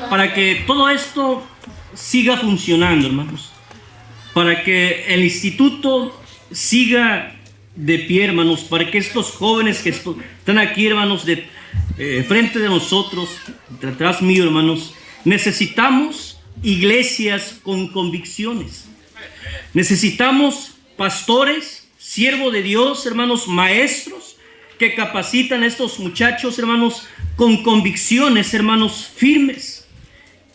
para que todo esto siga funcionando, hermanos, para que el instituto siga de pie, hermanos, para que estos jóvenes que están aquí, hermanos, frente de nosotros, detrás mío, hermanos, necesitamos iglesias con convicciones. Necesitamos pastores, siervos de Dios, hermanos, maestros, que capacitan a estos muchachos, hermanos, con convicciones, hermanos, firmes.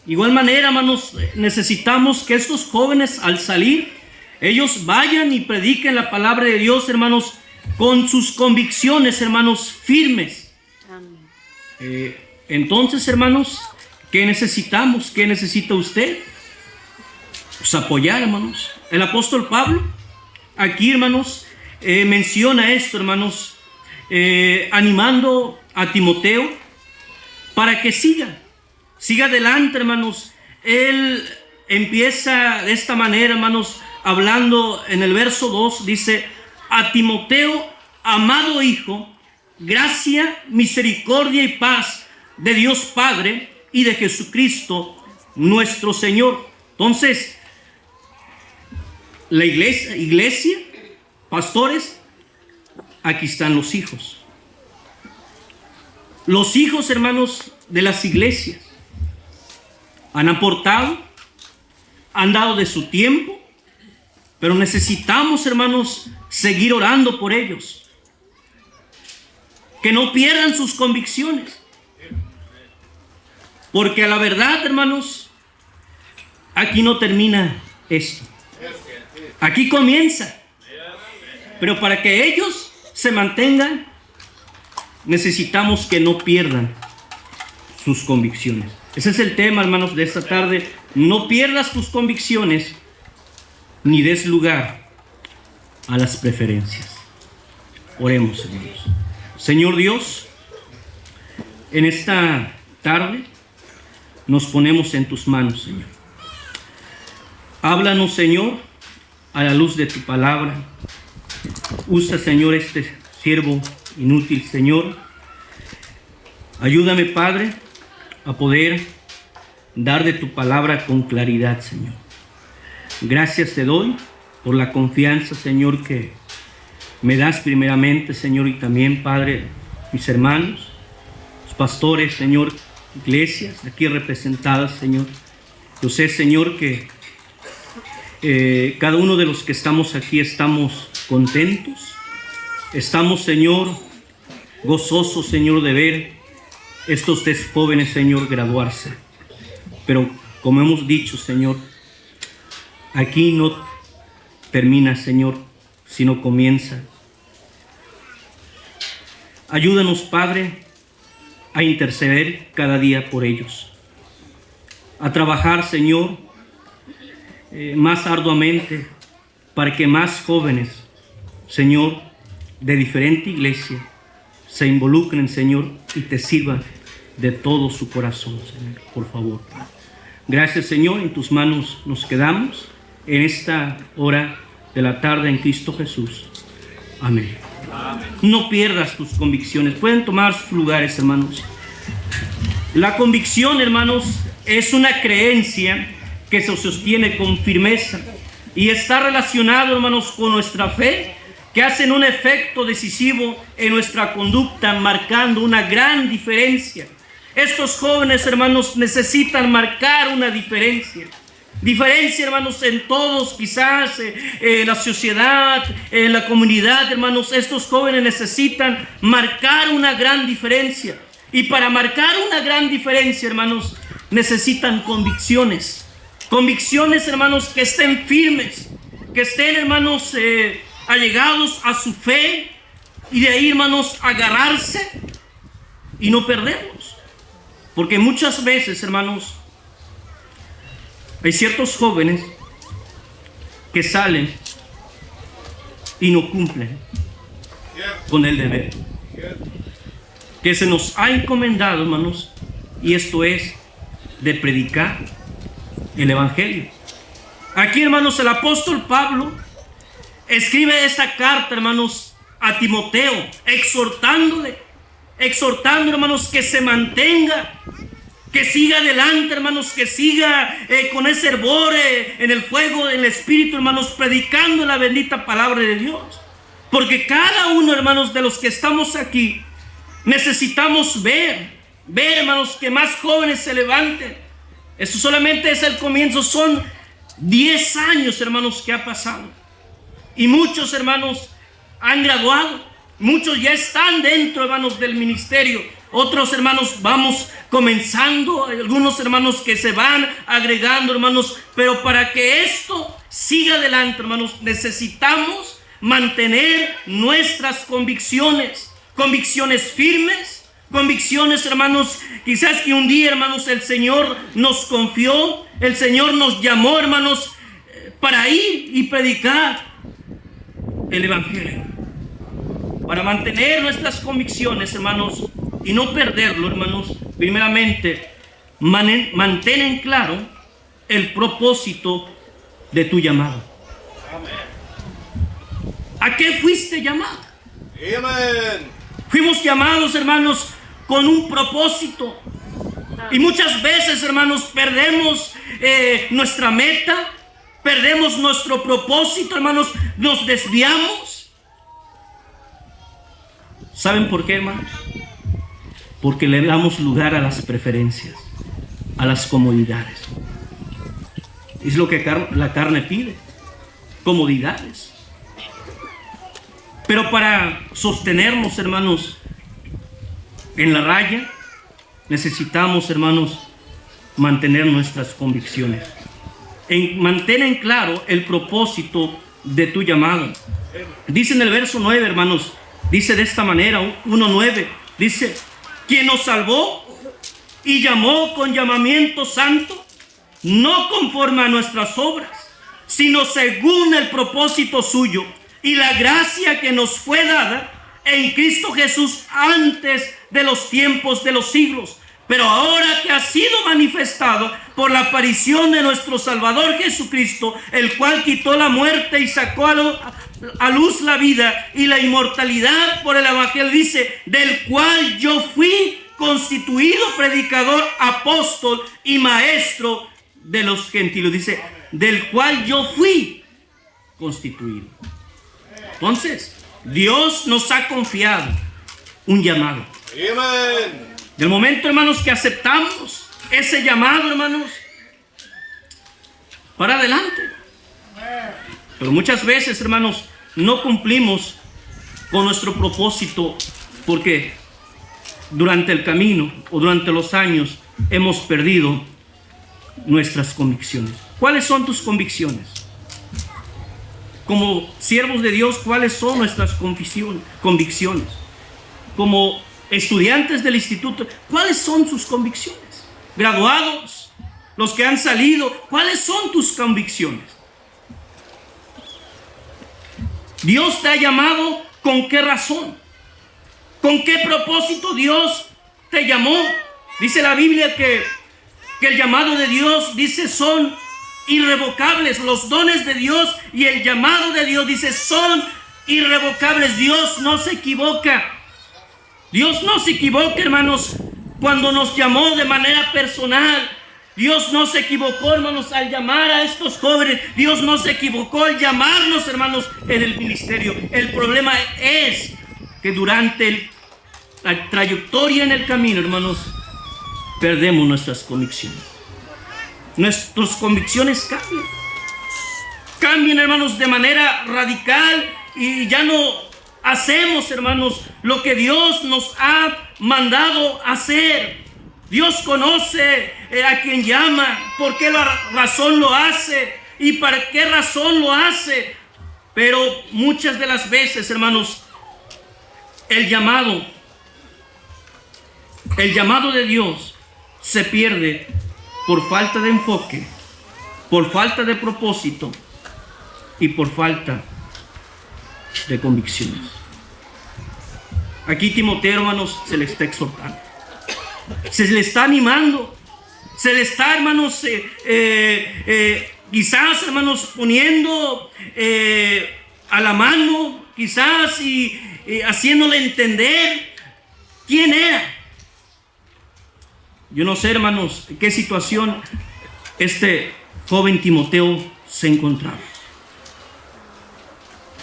De igual manera, hermanos, necesitamos que estos jóvenes al salir, ellos vayan y prediquen la palabra de Dios, hermanos, con sus convicciones, hermanos, firmes. Entonces, hermanos, ¿qué necesitamos? ¿Qué necesita usted? Pues apoyar, hermanos. El apóstol Pablo, aquí, hermanos, menciona esto, hermanos, animando a Timoteo para que siga adelante, hermanos. Él empieza de esta manera, hermanos, hablando en el verso 2, dice: a Timoteo, amado hijo, gracia, misericordia y paz de Dios Padre y de Jesucristo nuestro Señor. Entonces, la iglesia, pastores, aquí están los hijos. Los hijos, hermanos, de las iglesias han aportado, han dado de su tiempo, pero necesitamos, hermanos, seguir orando por ellos. Que no pierdan sus convicciones. Porque a la verdad, hermanos, aquí no termina esto. Aquí comienza. Pero para que ellos se mantengan, necesitamos que no pierdan sus convicciones. Ese es el tema, hermanos, de esta tarde. No pierdas tus convicciones ni des lugar a las preferencias. Oremos, hermanos. Señor Dios, en esta tarde nos ponemos en tus manos, Señor. Háblanos, Señor, a la luz de tu palabra. Usa, Señor, este siervo inútil, Señor. Ayúdame, Padre, a poder dar de tu palabra con claridad, Señor. Gracias te doy por la confianza, Señor, que me das primeramente, Señor, y también, Padre, mis hermanos, los pastores, Señor, iglesias aquí representadas, Señor. Yo sé, Señor, que cada uno de los que estamos aquí estamos contentos. Estamos, Señor, gozosos, Señor, de ver estos tres jóvenes, Señor, graduarse. Pero como hemos dicho, Señor, aquí no termina, Señor, sino comienza. Ayúdanos, Padre, a interceder cada día por ellos, a trabajar, Señor, más arduamente para que más jóvenes, Señor, de diferente iglesia se involucren, Señor, y te sirvan de todo su corazón, Señor, por favor. Gracias, Señor, en tus manos nos quedamos en esta hora de la tarde en Cristo Jesús. Amén. Amén. No pierdas tus convicciones. Pueden tomar sus lugares, hermanos. La convicción, hermanos, es una creencia que se sostiene con firmeza y está relacionado, hermanos, con nuestra fe, que hacen un efecto decisivo en nuestra conducta, marcando una gran diferencia. Estos jóvenes, hermanos, necesitan marcar una diferencia. Diferencia, hermanos, en todos, quizás en la sociedad, en la comunidad, hermanos. Estos jóvenes necesitan marcar una gran diferencia. Y para marcar una gran diferencia, hermanos, necesitan convicciones. Convicciones, hermanos, que estén firmes, que estén, hermanos, allegados a su fe, y de ahí, hermanos, agarrarse y no perderlos. Porque muchas veces, hermanos, hay ciertos jóvenes que salen y no cumplen con el deber que se nos ha encomendado, hermanos, y esto es de predicar el evangelio. Aquí, hermanos, el apóstol Pablo escribe esta carta, hermanos, a Timoteo, exhortando, hermanos, que se mantenga Que siga adelante, hermanos, que siga con ese hervor en el fuego del Espíritu, hermanos, predicando la bendita palabra de Dios. Porque cada uno, hermanos, de los que estamos aquí, necesitamos ver, hermanos, que más jóvenes se levanten. Eso solamente es el comienzo. Son 10 años, hermanos, que ha pasado. Y muchos, hermanos, han graduado. Muchos ya están dentro, hermanos, del ministerio. Otros, hermanos, vamos comenzando. Algunos, hermanos, que se van agregando, hermanos. Pero para que esto siga adelante, hermanos, necesitamos mantener nuestras convicciones. Convicciones firmes. Convicciones, hermanos, quizás que un día, hermanos, el Señor nos confió. El Señor nos llamó, hermanos, para ir y predicar el Evangelio. Para mantener nuestras convicciones, hermanos, y no perderlo, hermanos, primeramente, mantén en claro el propósito de tu llamado. ¿A qué fuiste llamado? Amén. Fuimos llamados, hermanos, con un propósito. Y muchas veces, hermanos, perdemos nuestra meta, perdemos nuestro propósito, hermanos, nos desviamos. ¿Saben por qué, hermanos? Porque le damos lugar a las preferencias, a las comodidades. Es lo que la carne pide, comodidades. Pero para sostenernos, hermanos, en la raya, necesitamos, hermanos, mantener nuestras convicciones. Mantén en claro el propósito de tu llamado. Dice en el verso 9, hermanos, dice de esta manera, 1:9, dice: quien nos salvó y llamó con llamamiento santo, no conforme a nuestras obras, sino según el propósito suyo y la gracia que nos fue dada en Cristo Jesús antes de los tiempos de los siglos, pero ahora que ha sido manifestado por la aparición de nuestro Salvador Jesucristo, el cual quitó la muerte y sacó a luz la vida y la inmortalidad por el Evangelio, dice, del cual yo fui constituido predicador, apóstol y maestro de los gentiles. Dice, del cual yo fui constituido. Entonces, Dios nos ha confiado un llamado. Amén. Del momento, hermanos, que aceptamos ese llamado, hermanos, para adelante. Pero muchas veces, hermanos, no cumplimos con nuestro propósito porque durante el camino o durante los años hemos perdido nuestras convicciones. ¿Cuáles son tus convicciones? Como siervos de Dios, ¿cuáles son nuestras convicciones? Como estudiantes del instituto, ¿cuáles son sus convicciones? Graduados, los que han salido, ¿cuáles son tus convicciones? Dios te ha llamado, ¿con qué razón? ¿Con qué propósito Dios te llamó? Dice la Biblia que el llamado de Dios, dice, son irrevocables. Los dones de Dios y el llamado de Dios, dice, son irrevocables. Dios no se equivoca. Dios no se equivoca, hermanos, cuando nos llamó de manera personal. Dios no se equivocó, hermanos, al llamar a estos jóvenes. Dios no se equivocó al llamarnos, hermanos, en el ministerio. El problema es que durante la trayectoria en el camino, hermanos, perdemos nuestras convicciones. Nuestras convicciones cambian. Cambian, hermanos, de manera radical y ya no hacemos, hermanos, lo que Dios nos ha mandado hacer. Dios conoce a quien llama, por qué razón lo hace y para qué razón lo hace. Pero muchas de las veces, hermanos, el llamado de Dios se pierde por falta de enfoque, por falta de propósito y por falta de convicciones. Aquí Timoteo, hermanos, se le está exhortando, se le está animando, se le está, hermanos, quizás, hermanos, poniendo a la mano, quizás, y haciéndole entender quién era. Yo no sé, hermanos, en qué situación este joven Timoteo se encontraba.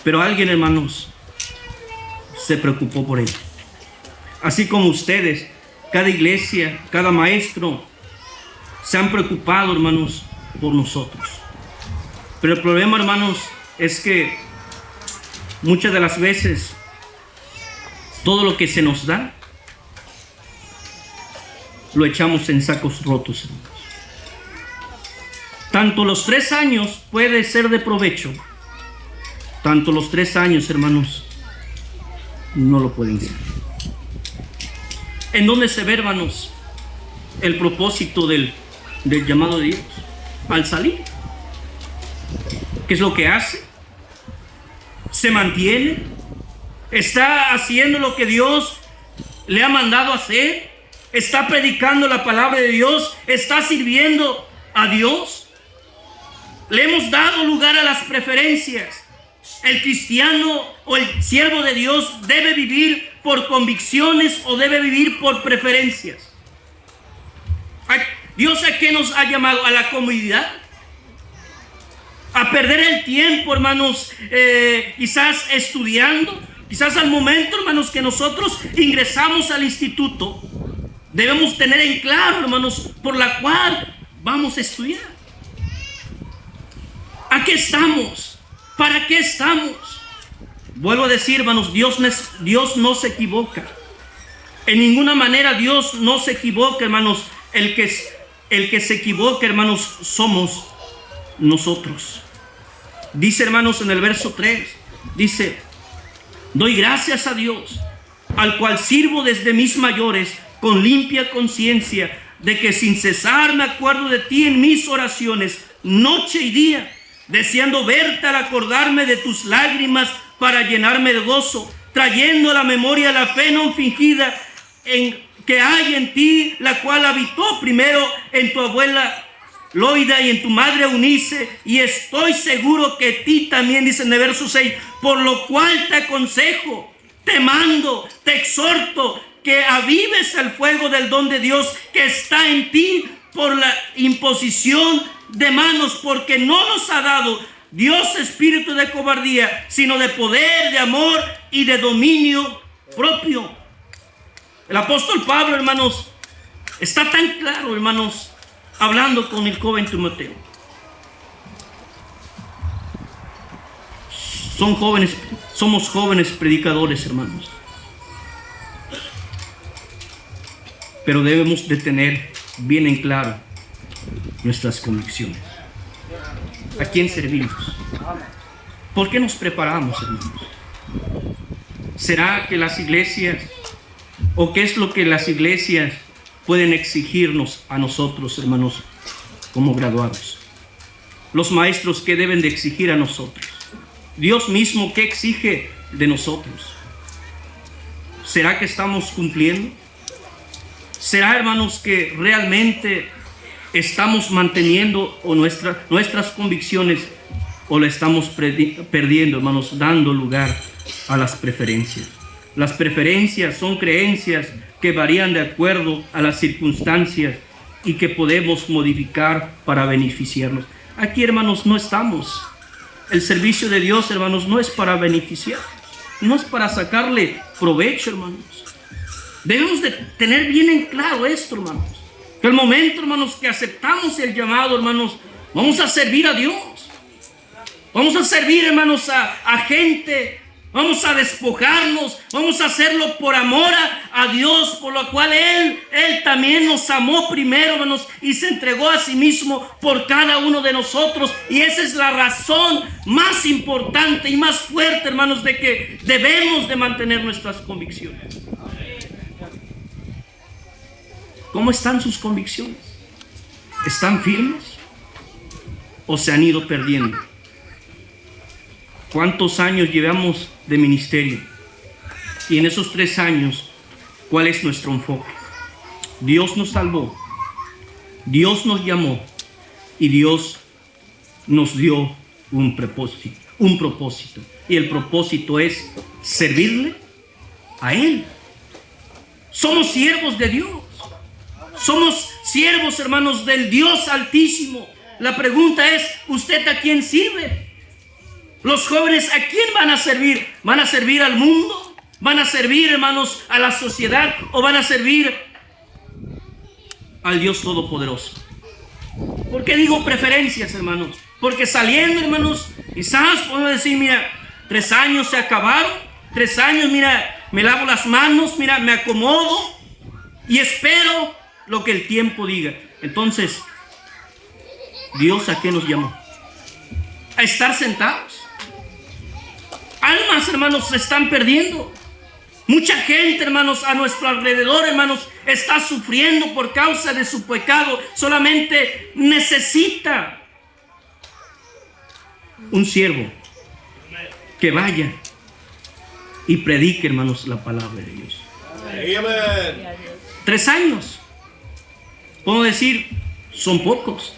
Pero alguien, hermanos, se preocupó por él. Así como ustedes, cada iglesia, cada maestro, se han preocupado, hermanos, por nosotros. Pero el problema, hermanos, es que muchas de las veces todo lo que se nos da lo echamos en sacos rotos, hermanos. Tanto los 3 años puede ser de provecho, tanto los 3 años, hermanos, no lo pueden ser. ¿En dónde se ve, hermanos, el propósito del llamado de Dios? Al salir, ¿qué es lo que hace? Se mantiene, está haciendo lo que Dios le ha mandado hacer, está predicando la palabra de Dios, está sirviendo a Dios. Le hemos dado lugar a las preferencias. El cristiano o el siervo de Dios debe vivir por convicciones o debe vivir por preferencias. ¿Dios a qué nos ha llamado? ¿A la comodidad? ¿A perder el tiempo, hermanos, quizás estudiando? Quizás al momento, hermanos, que nosotros ingresamos al instituto, debemos tener en claro, hermanos, por la cual vamos a estudiar. ¿A qué estamos? ¿Para qué estamos? Vuelvo a decir, hermanos, Dios no se equivoca. En ninguna manera Dios no se equivoca, hermanos. El que se equivoca, hermanos, somos nosotros. Dice, hermanos, en el verso 3, dice: doy gracias a Dios, al cual sirvo desde mis mayores, con limpia conciencia, de que sin cesar me acuerdo de ti en mis oraciones, noche y día, deseando verte al acordarme de tus lágrimas para llenarme de gozo, trayendo a la memoria la fe no fingida que hay en ti, la cual habitó primero en tu abuela Loida y en tu madre Eunice, y estoy seguro que ti también, dice en el verso 6, por lo cual te aconsejo, te mando, te exhorto, que avives el fuego del don de Dios que está en ti por la imposición de manos, porque no nos ha dado Dios espíritu de cobardía, sino de poder, de amor y de dominio propio. El apóstol Pablo, hermanos, está tan claro, hermanos, hablando con el joven Timoteo. Somos jóvenes predicadores, hermanos. Pero debemos de tener bien en claro nuestras convicciones. ¿A quién servimos? ¿Por qué nos preparamos, hermanos? ¿Será que las iglesias, o qué es lo que las iglesias pueden exigirnos a nosotros, hermanos, como graduados? Los maestros, ¿qué deben de exigir a nosotros? Dios mismo, ¿qué exige de nosotros? ¿Será que estamos cumpliendo? ¿Será, hermanos, que realmente estamos manteniendo nuestras convicciones, o la estamos perdiendo, hermanos, dando lugar a las preferencias? Las preferencias son creencias que varían de acuerdo a las circunstancias y que podemos modificar para beneficiarnos. Aquí, hermanos, no estamos. El servicio de Dios, hermanos, no es para beneficiar, no es para sacarle provecho, hermanos. Debemos de tener bien en claro esto, hermanos, que el momento, hermanos, que aceptamos el llamado, hermanos, vamos a servir a Dios. Vamos a servir, hermanos, a gente. Vamos a despojarnos, vamos a hacerlo por amor a Dios, por lo cual Él también nos amó primero, hermanos, y se entregó a sí mismo por cada uno de nosotros. Y esa es la razón más importante y más fuerte, hermanos, de que debemos de mantener nuestras convicciones. ¿Cómo están sus convicciones? ¿Están firmes o se han ido perdiendo? ¿Cuántos años llevamos de ministerio? Y en esos 3 años, ¿cuál es nuestro enfoque? Dios nos salvó, Dios nos llamó y Dios nos dio un propósito. Y el propósito es servirle a Él. Somos siervos de Dios. Somos siervos, hermanos, del Dios Altísimo. La pregunta es, ¿usted a quién sirve? Los jóvenes, ¿a quién van a servir? ¿Van a servir al mundo? ¿Van a servir, hermanos, a la sociedad? ¿O van a servir al Dios Todopoderoso? ¿Por qué digo preferencias, hermanos? Porque saliendo, hermanos, quizás podemos decir, mira, 3 años se acabaron, 3 años, mira, me lavo las manos, mira, me acomodo y espero lo que el tiempo diga. Entonces, ¿Dios a qué nos llamó? A estar sentados. Almas, hermanos, se están perdiendo. Mucha gente, hermanos, a nuestro alrededor, hermanos, está sufriendo por causa de su pecado. Solamente necesita un siervo que vaya y predique, hermanos, la palabra de Dios. Amén. 3 años, puedo decir, son pocos.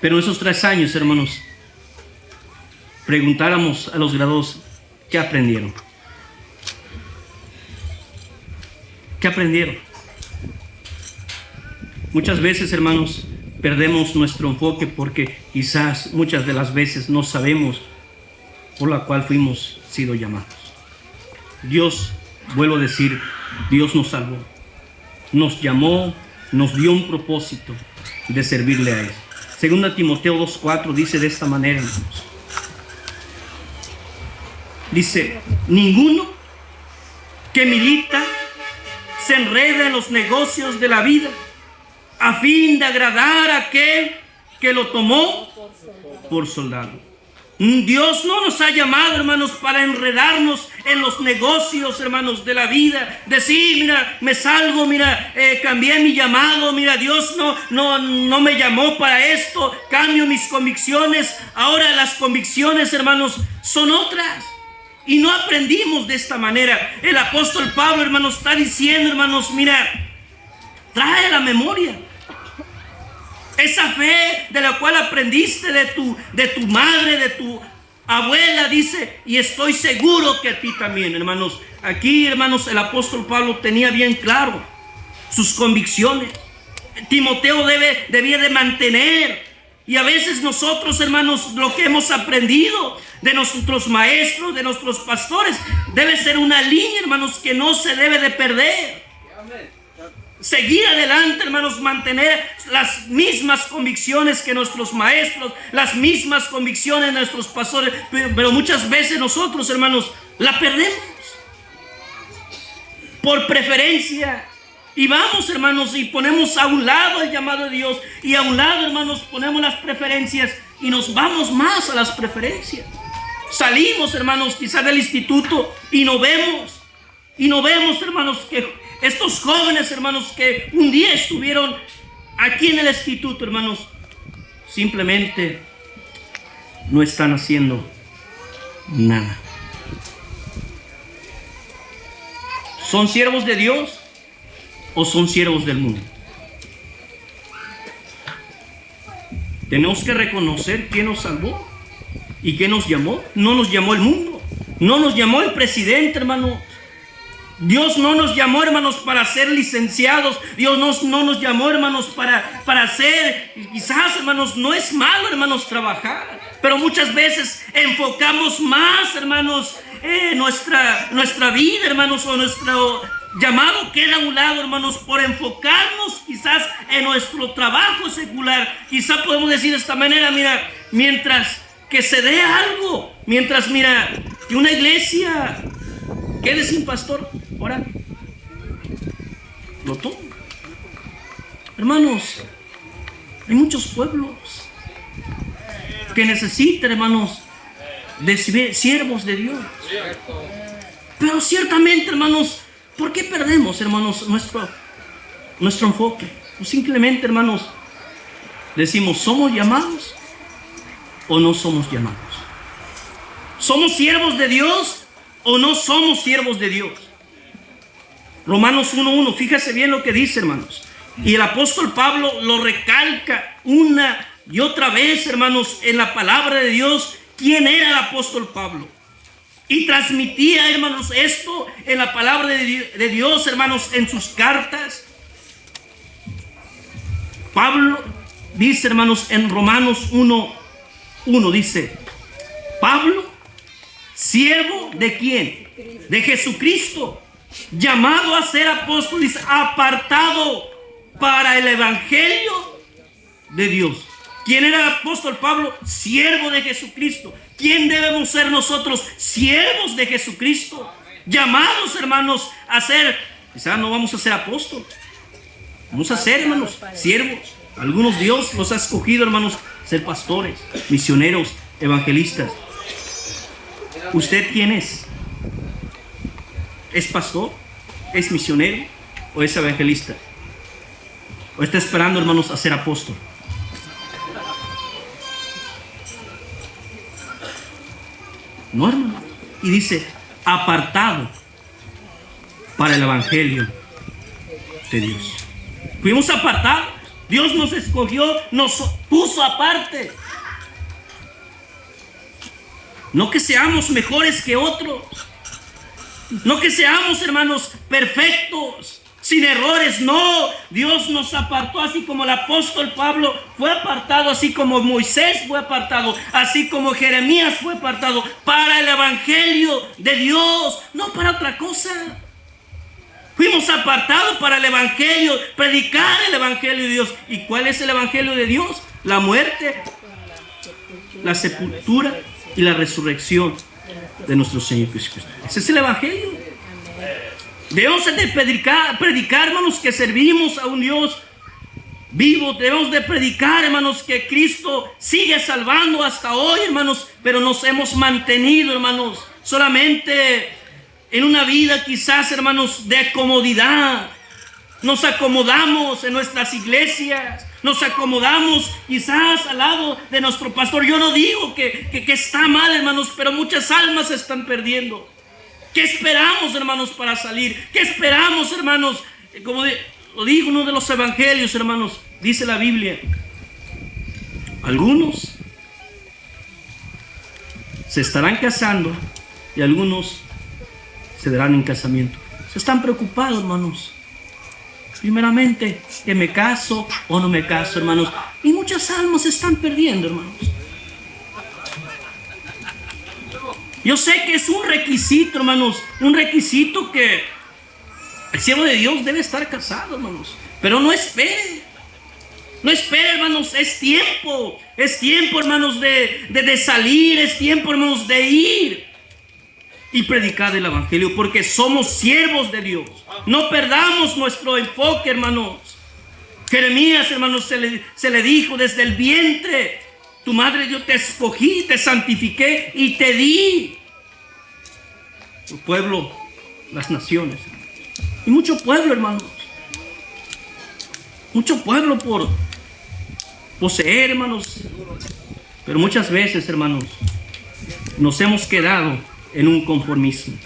Pero esos 3 años, hermanos, preguntáramos a los graduados, ¿qué aprendieron? ¿Qué aprendieron? Muchas veces, hermanos, perdemos nuestro enfoque porque quizás muchas de las veces no sabemos por la cual fuimos sido llamados. Dios, vuelvo a decir, Dios nos salvó, nos llamó, nos dio un propósito de servirle a Él. 2 Timoteo 2:4 dice de esta manera, hermanos. Dice, ninguno que milita se enreda en los negocios de la vida a fin de agradar a aquel que lo tomó por soldado. Dios no nos ha llamado, hermanos, para enredarnos en los negocios, hermanos, de la vida. Decir, mira, me salgo, mira, cambié mi llamado, mira, Dios no me llamó para esto, cambio mis convicciones. Ahora las convicciones, hermanos, son otras. Y no aprendimos de esta manera. El apóstol Pablo, hermanos, está diciendo, hermanos, mira, trae a la memoria esa fe de la cual aprendiste de tu madre, de tu abuela, dice, y estoy seguro que a ti también, hermanos. Aquí, hermanos, el apóstol Pablo tenía bien claro sus convicciones. Timoteo debía de mantener. Y a veces nosotros, hermanos, lo que hemos aprendido de nuestros maestros, de nuestros pastores, debe ser una línea, hermanos, que no se debe de perder. Seguir adelante, hermanos, mantener las mismas convicciones que nuestros maestros, las mismas convicciones de nuestros pastores, pero muchas veces nosotros, hermanos, la perdemos por preferencia. Y vamos, hermanos, y ponemos a un lado el llamado de Dios, y a un lado, hermanos, ponemos las preferencias, y nos vamos más a las preferencias. Salimos, hermanos, quizás del instituto, y no vemos, hermanos, que estos jóvenes, hermanos, que un día estuvieron aquí en el instituto, hermanos, simplemente no están haciendo nada. ¿Son siervos de Dios o son siervos del mundo? Tenemos que reconocer quién nos salvó y quién nos llamó. No nos llamó el mundo, no nos llamó el presidente, hermanos. Dios no nos llamó, hermanos, para ser licenciados. Dios no nos llamó, hermanos, para ser, quizás, hermanos, no es malo, hermanos, trabajar, pero muchas veces enfocamos más, hermanos, nuestra vida, hermanos, o nuestro llamado queda a un lado, hermanos, por enfocarnos quizás en nuestro trabajo secular. Quizás podemos decir de esta manera, mira, mientras que se dé algo, mientras, mira, que una iglesia quede sin pastor, ahora lo tomo. Hermanos, hay muchos pueblos que necesitan, hermanos, de siervos de Dios. Pero ciertamente, hermanos, ¿por qué perdemos, hermanos, nuestro enfoque? O simplemente, hermanos, decimos, ¿somos llamados o no somos llamados? ¿Somos siervos de Dios o no somos siervos de Dios? Romanos 1:1, fíjese bien lo que dice, hermanos. Y el apóstol Pablo lo recalca una y otra vez, hermanos, en la palabra de Dios. ¿Quién era el apóstol Pablo? y transmitía, hermanos, esto en la palabra de Dios, hermanos, en sus cartas. Pablo dice, hermanos, en Romanos 1:1 dice: Pablo, siervo de quién? De Jesucristo, llamado a ser apóstol, dice, apartado para el evangelio de Dios. ¿Quién era el apóstol Pablo? Siervo de Jesucristo. ¿Quién debemos ser nosotros? Siervos de Jesucristo. Llamados, hermanos, a ser, quizás no vamos a ser apóstoles, vamos a ser, hermanos, siervos. Algunos Dios los ha escogido, hermanos, ser pastores, misioneros, evangelistas. ¿Usted quién es? ¿Es pastor? ¿Es misionero? ¿O es evangelista? ¿O está esperando, hermanos, a ser apóstol? No, hermano. Y dice, apartado para el evangelio de Dios. Fuimos apartados. Dios nos escogió, nos puso aparte. No que seamos mejores que otros. No que seamos, hermanos, perfectos, sin errores. No, Dios nos apartó, así como el apóstol Pablo fue apartado, así como Moisés fue apartado, así como Jeremías fue apartado, para el evangelio de Dios, no para otra cosa. Fuimos apartados para el evangelio, predicar el evangelio de Dios. ¿Y cuál es el evangelio de Dios? La muerte, la sepultura y la resurrección de nuestro Señor Jesucristo. Ese es el evangelio. Debemos de predicar, hermanos, que servimos a un Dios vivo. Debemos de predicar, hermanos, que Cristo sigue salvando hasta hoy, hermanos, pero nos hemos mantenido, hermanos, solamente en una vida, quizás, hermanos, de comodidad. Nos acomodamos en nuestras iglesias, nos acomodamos quizás al lado de nuestro pastor. Yo no digo que está mal, hermanos, pero muchas almas se están perdiendo. ¿Qué esperamos, hermanos, para salir? ¿Qué esperamos, hermanos? Como lo dijo uno de los evangelios, hermanos, dice la Biblia, algunos se estarán casando y algunos se darán en casamiento. Se están preocupados, hermanos. Primeramente, que me caso o no me caso, hermanos. Y muchas almas se están perdiendo, hermanos. Yo sé que es un requisito, hermanos, un requisito que el siervo de Dios debe estar casado, hermanos. Pero no espere. No espere, hermanos, es tiempo, hermanos, de salir, es tiempo, hermanos, de ir y predicar el evangelio, porque somos siervos de Dios. No perdamos nuestro enfoque, hermanos. Jeremías, hermanos, se le dijo desde el vientre: tu madre, yo te escogí, te santifiqué y te di. Tu pueblo, las naciones. Y mucho pueblo, hermanos. Mucho pueblo por poseer, hermanos. Pero muchas veces, hermanos, nos hemos quedado en un conformismo.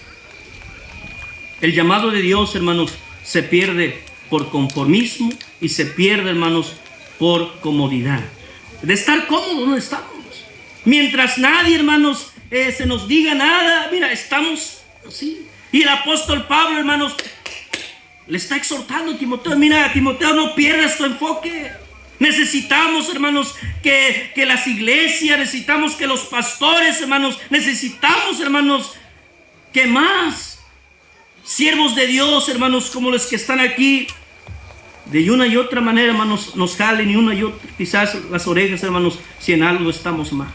El llamado de Dios, hermanos, se pierde por conformismo y se pierde, hermanos, por comodidad. De estar cómodos donde estamos. Mientras nadie, hermanos, se nos diga nada, mira, estamos así. Y el apóstol Pablo, hermanos, le está exhortando a Timoteo: mira, Timoteo, no pierdas tu enfoque. Necesitamos, hermanos, que las iglesias, necesitamos que los pastores, hermanos, necesitamos, hermanos, que más siervos de Dios, hermanos, como los que están aquí, de una y otra manera, hermanos, nos jalen y una y otra, quizás las orejas, hermanos, si en algo estamos mal.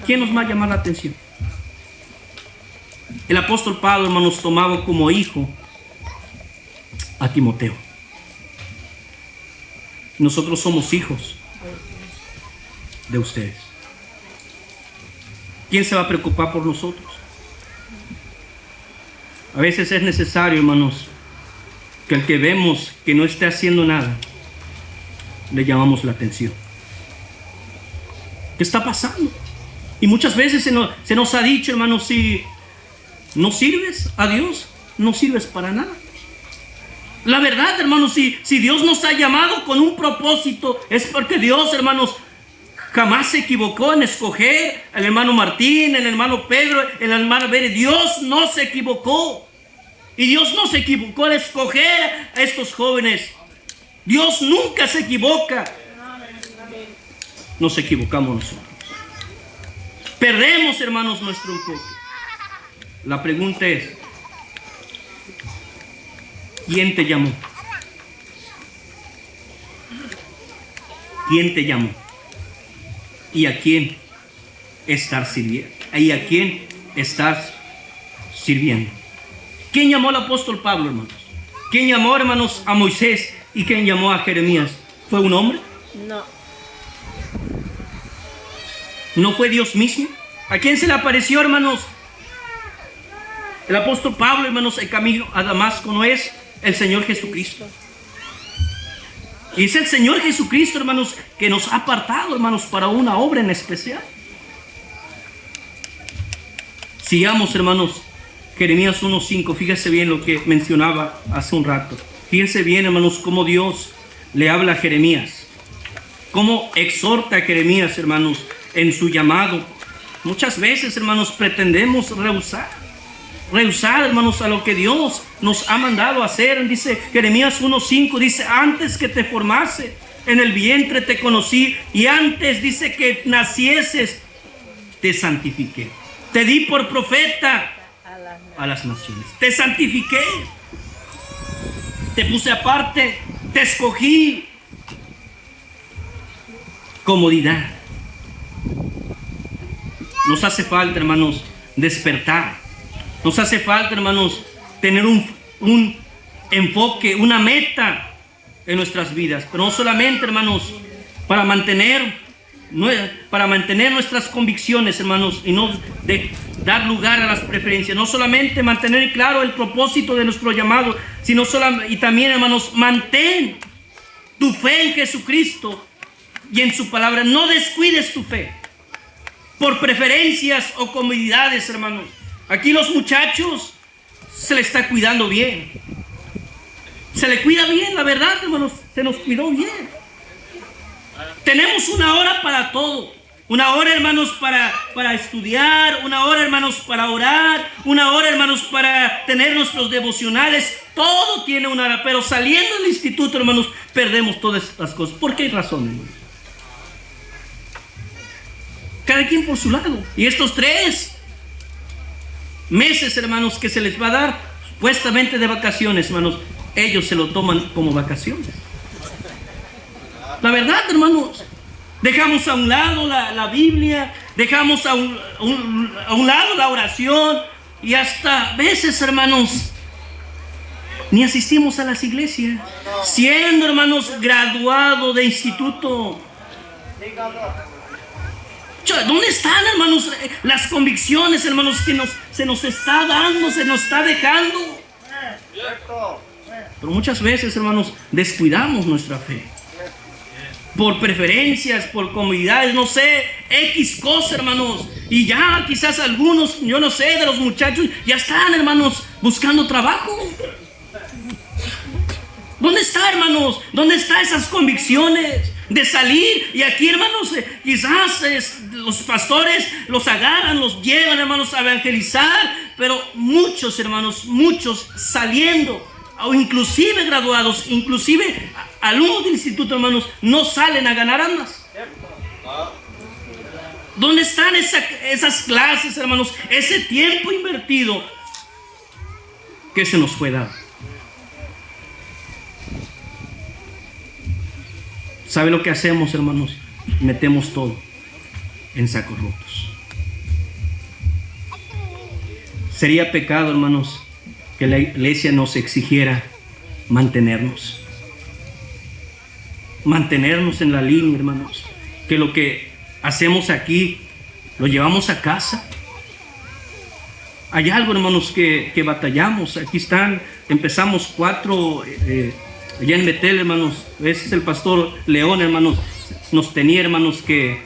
¿Quién nos va a llamar la atención? El apóstol Pablo, hermanos, tomaba como hijo a Timoteo. Nosotros somos hijos de ustedes. ¿Quién se va a preocupar por nosotros? A veces es necesario, hermanos, que al que vemos que no esté haciendo nada, le llamamos la atención. ¿Qué está pasando? Y muchas veces se nos ha dicho, hermanos, si no sirves a Dios, no sirves para nada. La verdad, hermanos, si Dios nos ha llamado con un propósito, es porque Dios, hermanos, jamás se equivocó en escoger al hermano Martín, el hermano Pedro, el hermano Bere. Dios no se equivocó. Y Dios no se equivocó al escoger a estos jóvenes. Dios nunca se equivoca. Nos equivocamos nosotros. Perdemos, hermanos, nuestro enfoque. La pregunta es, ¿quién te llamó? ¿Quién te llamó? ¿Y a quién estás sirviendo? ¿Y a quién estás sirviendo? ¿Quién llamó al apóstol Pablo, hermanos? ¿Quién llamó, hermanos, a Moisés? ¿Y quién llamó a Jeremías? ¿Fue un hombre? No. ¿No fue Dios mismo? ¿A quién se le apareció, hermanos? El apóstol Pablo, hermanos, el camino a Damasco no es el Señor Jesucristo. Y es el Señor Jesucristo, hermanos, que nos ha apartado, hermanos, para una obra en especial. Sigamos, hermanos, Jeremías 1:5. Fíjese bien lo que mencionaba hace un rato. Fíjense bien, hermanos, cómo Dios le habla a Jeremías. Cómo exhorta a Jeremías, hermanos, en su llamado. Muchas veces, hermanos, pretendemos rehusar, hermanos, a lo que Dios nos ha mandado a hacer. Dice Jeremías 1:5, dice, antes que te formase en el vientre te conocí, y antes, dice, que nacieses te santifiqué. Te di por profeta a las naciones. Te santifiqué. Te puse aparte. Te escogí. Comodidad. Nos hace falta, hermanos, despertar. Nos hace falta, hermanos, tener un enfoque, una meta en nuestras vidas. Pero no solamente, hermanos, para mantener nuestras convicciones, hermanos, y no dar lugar a las preferencias. No solamente mantener claro el propósito de nuestro llamado, sino y también, hermanos, mantén tu fe en Jesucristo y en su palabra. No descuides tu fe por preferencias o comodidades, hermanos. Aquí los muchachos se le está cuidando bien. Se le cuida bien, la verdad, hermanos, se nos cuidó bien. Tenemos una hora para todo. Una hora, hermanos, para estudiar. Una hora, hermanos, para orar. Una hora, hermanos, para tener nuestros devocionales. Todo tiene una hora. Pero saliendo del instituto, hermanos, perdemos todas estas cosas. ¿Por qué razón, hermanos? Cada quien por su lado. Y estos 3 meses, hermanos, que se les va a dar supuestamente de vacaciones, hermanos, ellos se lo toman como vacaciones. La verdad, hermanos, dejamos a un lado la Biblia, dejamos a un lado la oración, y hasta veces, hermanos, ni asistimos a las iglesias, siendo, hermanos, graduado de instituto. ¿Dónde están, hermanos, las convicciones, hermanos, que se nos está dando, se nos está dejando? Pero muchas veces, hermanos, descuidamos nuestra fe por preferencias, por comodidades, no sé, X cosas, hermanos. Y ya quizás algunos, yo no sé, de los muchachos ya están, hermanos, buscando trabajo. ¿Dónde está, hermanos? ¿Dónde están esas convicciones de salir? Y aquí, hermanos, quizás los pastores los agarran, los llevan, hermanos, a evangelizar. Pero muchos, hermanos, muchos saliendo, o inclusive graduados, inclusive alumnos del instituto, hermanos, no salen a ganar almas. ¿Dónde están esas clases, hermanos? Ese tiempo invertido que se nos fue dado. ¿Sabe lo que hacemos, hermanos? Metemos todo en sacos rotos. Sería pecado, hermanos, que la iglesia nos exigiera mantenernos en la línea, hermanos. Que lo que hacemos aquí lo llevamos a casa. Hay algo, hermanos, que batallamos. Aquí están, empezamos 4 allá en Betel, hermanos. Ese es el pastor León, hermanos. Nos tenía, hermanos, que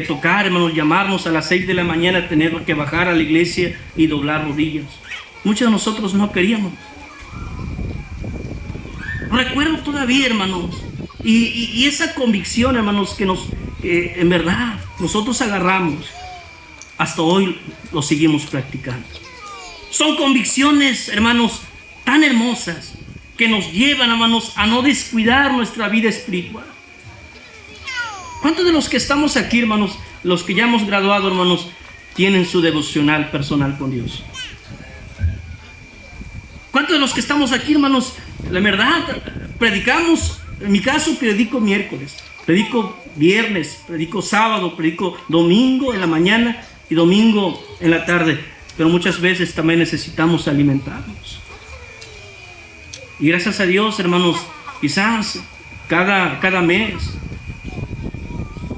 tocar, hermanos, llamarnos a las 6 de la mañana, tener que bajar a la iglesia y doblar rodillas. Muchos de nosotros no queríamos. Recuerdo todavía, hermanos, Y esa convicción, hermanos, que en verdad nosotros agarramos, hasta hoy lo seguimos practicando. Son convicciones, hermanos, tan hermosas que nos llevan, hermanos, a no descuidar nuestra vida espiritual. ¿Cuántos de los que estamos aquí, hermanos, los que ya hemos graduado, hermanos, tienen su devocional personal con Dios? ¿Cuántos de los que estamos aquí, hermanos, la verdad, predicamos? En mi caso, predico miércoles, predico viernes, predico sábado, predico domingo en la mañana y domingo en la tarde. Pero muchas veces también necesitamos alimentarnos. Y gracias a Dios, hermanos, quizás cada mes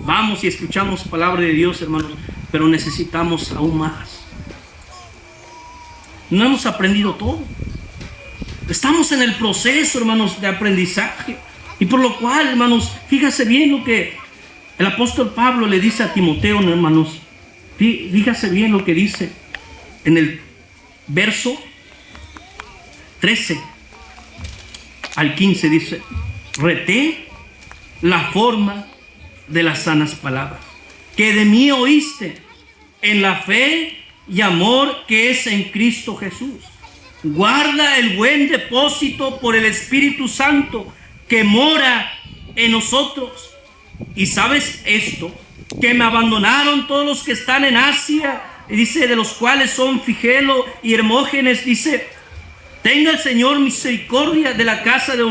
vamos y escuchamos palabra de Dios, hermanos, pero necesitamos aún más. No hemos aprendido todo. Estamos en el proceso, hermanos, de aprendizaje. Y por lo cual, hermanos, fíjase bien lo que el apóstol Pablo le dice a Timoteo, hermanos. Fíjase bien lo que dice en el verso 13 al 15. Dice: retén la forma de las sanas palabras que de mí oíste, en la fe y amor que es en Cristo Jesús. Guarda el buen depósito por el Espíritu Santo que mora en nosotros. Y sabes esto, que me abandonaron todos los que están en Asia, y dice, de los cuales son Figelo y Hermógenes. Dice: tenga el Señor misericordia de la casa de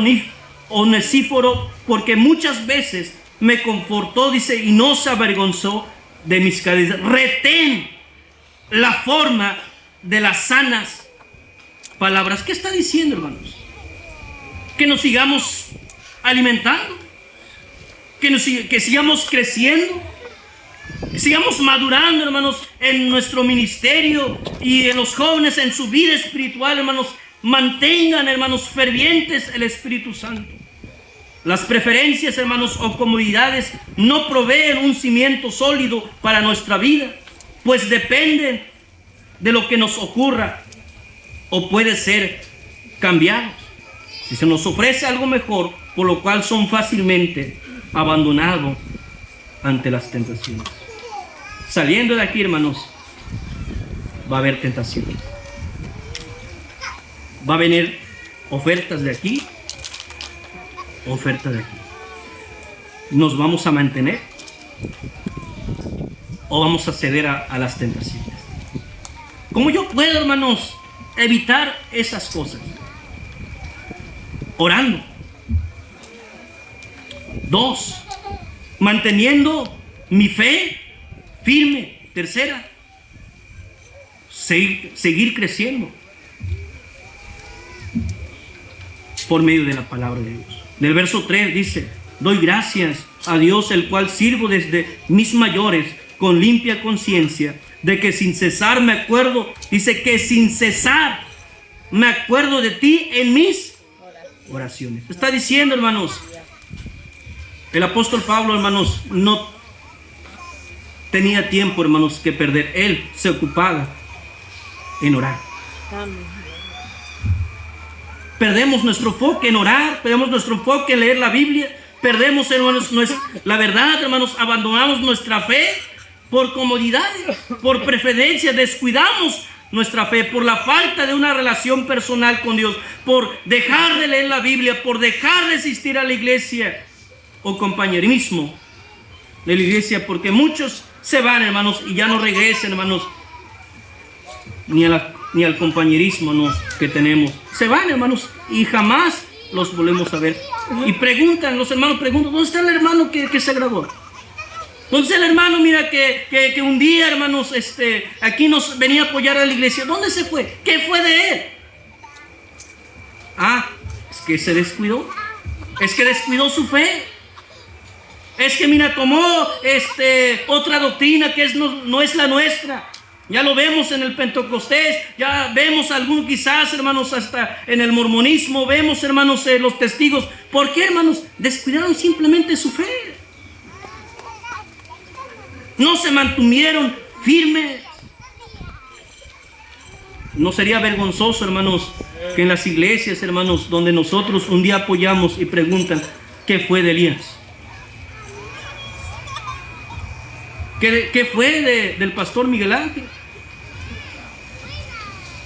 Onesíforo, porque muchas veces me confortó, dice, y no se avergonzó de mis cadenas. Retén la forma de las sanas palabras. ¿Qué está diciendo, hermanos? Que nos sigamos alimentando, que sigamos creciendo, que sigamos madurando, hermanos, en nuestro ministerio y en los jóvenes en su vida espiritual, hermanos. Mantengan, hermanos, fervientes el Espíritu Santo. Las preferencias, hermanos, o comodidades no proveen un cimiento sólido para nuestra vida, pues dependen de lo que nos ocurra o puede ser cambiado. Si se nos ofrece algo mejor, por lo cual son fácilmente abandonados ante las tentaciones. Saliendo de aquí, hermanos, va a haber tentaciones. Va a venir ofertas de aquí, ofertas de aquí. ¿Nos vamos a mantener o vamos a ceder a las tentaciones? ¿Cómo yo puedo, hermanos, evitar esas cosas? Orando. 2, manteniendo mi fe firme. 3, seguir creciendo por medio de la palabra de Dios. Del verso 3 dice: doy gracias a Dios, el cual sirvo desde mis mayores con limpia conciencia, de que sin cesar me acuerdo, dice que sin cesar me acuerdo de ti en mis oraciones. Está diciendo, hermanos, el apóstol Pablo, hermanos, no tenía tiempo, hermanos, que perder. Él se ocupaba en orar. Perdemos nuestro enfoque en orar, perdemos nuestro enfoque en leer la Biblia, perdemos, hermanos, la verdad, hermanos, abandonamos nuestra fe por comodidad, por preferencia, descuidamos nuestra fe por la falta de una relación personal con Dios, por dejar de leer la Biblia, por dejar de asistir a la iglesia o compañerismo de la iglesia, porque muchos se van, hermanos, y ya no regresan, hermanos, ni al compañerismo, ¿no?, que tenemos. Se van, hermanos, y jamás los volvemos a ver. Y preguntan, los hermanos preguntan: ¿dónde está el hermano que se graduó? ¿Dónde está el hermano, mira, que un día, hermanos, aquí nos venía a apoyar a la iglesia? ¿Dónde se fue? ¿Qué fue de él? Ah, es que se descuidó. Es que descuidó su fe. Es que, mira, tomó otra doctrina que no es la nuestra. Ya lo vemos en el Pentecostés, ya vemos algunos quizás, hermanos, hasta en el mormonismo, vemos, hermanos, los testigos. ¿Por qué, hermanos? Descuidaron simplemente su fe. No se mantuvieron firmes. ¿No sería vergonzoso, hermanos, que en las iglesias, hermanos, donde nosotros un día apoyamos y preguntan: ¿Qué fue de Elías? ¿Qué fue del pastor Miguel Ángel?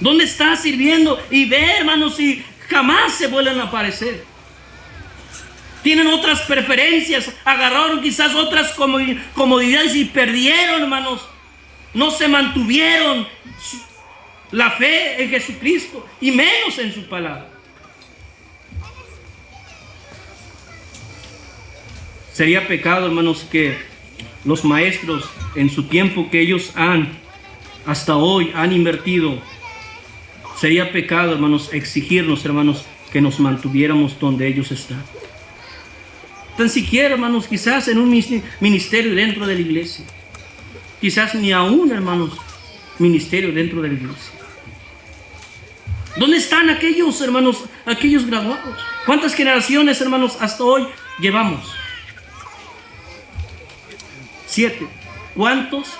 ¿Dónde está sirviendo? Y ve, hermanos, y jamás se vuelven a aparecer. Tienen otras preferencias, agarraron quizás otras comodidades y perdieron, hermanos. No se mantuvieron la fe en Jesucristo y menos en su palabra. Sería pecado, hermanos, que los maestros en su tiempo que ellos hasta hoy han invertido, sería pecado, hermanos, exigirnos, hermanos, que nos mantuviéramos donde ellos están. Tan siquiera, hermanos, quizás en un ministerio dentro de la iglesia. Quizás ni aún, hermanos, ministerio dentro de la iglesia. ¿Dónde están aquellos, hermanos, aquellos graduados? ¿Cuántas generaciones, hermanos, hasta hoy llevamos? 7. ¿Cuántos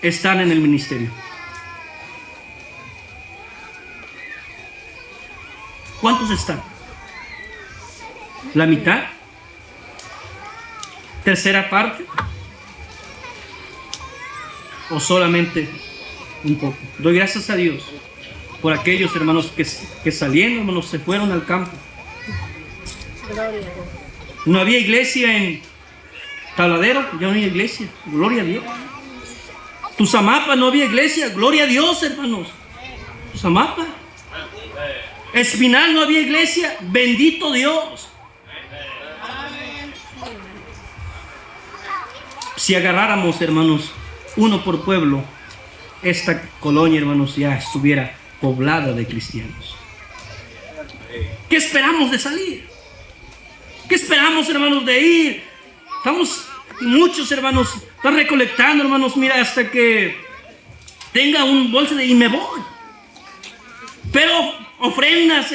están en el ministerio? ¿Cuántos están? ¿La mitad? ¿Tercera parte? ¿O solamente un poco? Doy gracias a Dios por aquellos hermanos que saliendo, hermanos, se fueron al campo. No había iglesia en Taladero, ya no había iglesia, gloria a Dios. Tuzamapa no había iglesia, gloria a Dios, hermanos. Tuzamapa. Espinal no había iglesia, bendito Dios. Si agarráramos, hermanos, uno por pueblo, esta colonia, hermanos, ya estuviera poblada de cristianos. ¿Qué esperamos de salir? ¿Qué esperamos, hermanos, de ir? Muchos, hermanos, están recolectando, hermanos, mira, hasta que tenga un bolso y me voy. Pero ofrendas,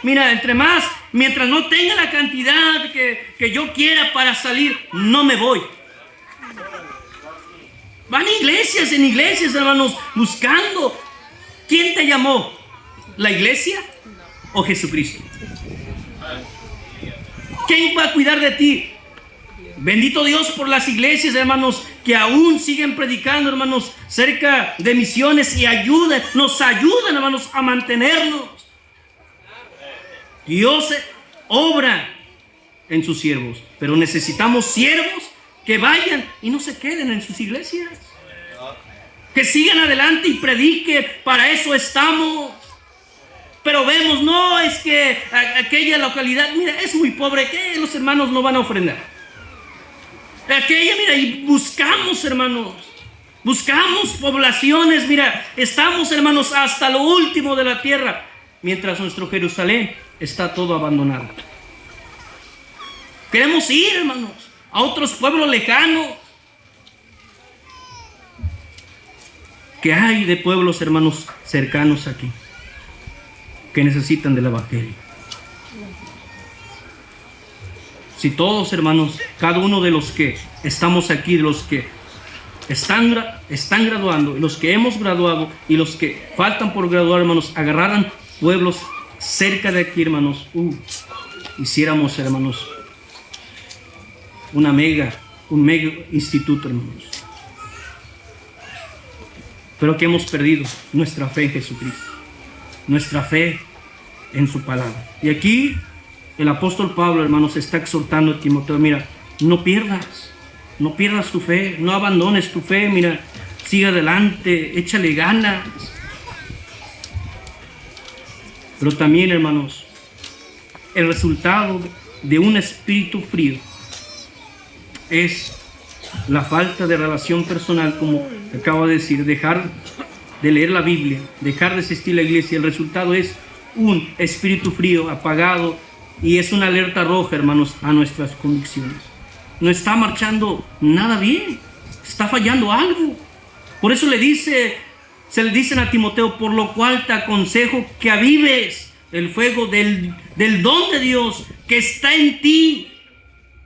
mira, entre más, mientras no tenga la cantidad que yo quiera para salir, no me voy. Van en iglesias, hermanos, buscando. ¿Quién te llamó? ¿La iglesia o Jesucristo? ¿Quién va a cuidar de ti? Bendito Dios por las iglesias, hermanos, que aún siguen predicando, hermanos, cerca de misiones y nos ayudan, hermanos, a mantenernos. Dios obra en sus siervos, pero necesitamos siervos que vayan y no se queden en sus iglesias. Que sigan adelante y prediquen, para eso estamos. Pero vemos, no, es que aquella localidad, mira, es muy pobre, que los hermanos no van a ofrendar. Aquella, mira, y buscamos, hermanos, buscamos poblaciones, mira, estamos, hermanos, hasta lo último de la tierra, mientras nuestro Jerusalén está todo abandonado. Queremos ir, hermanos, a otros pueblos lejanos. ¿Qué hay de pueblos, hermanos, cercanos aquí que necesitan del evangelio? Si todos, hermanos, cada uno de los que estamos aquí, de los que están graduando, los que hemos graduado y los que faltan por graduar, hermanos, agarraran pueblos cerca de aquí, hermanos, hiciéramos, hermanos, un mega instituto, hermanos. Pero que hemos perdido nuestra fe en Jesucristo, nuestra fe en su palabra. Y aquí el apóstol Pablo, hermanos, está exhortando a Timoteo, mira, no pierdas tu fe, no abandones tu fe, mira, sigue adelante, échale ganas. Pero también, hermanos, el resultado de un espíritu frío es la falta de relación personal, como acabo de decir, dejar de leer la Biblia, dejar de asistir a la iglesia. El resultado es un espíritu frío, apagado, y es una alerta roja, hermanos, a nuestras convicciones. No está marchando nada bien, está fallando algo. Por eso se le dicen a Timoteo, por lo cual te aconsejo que avives el fuego del don de Dios que está en ti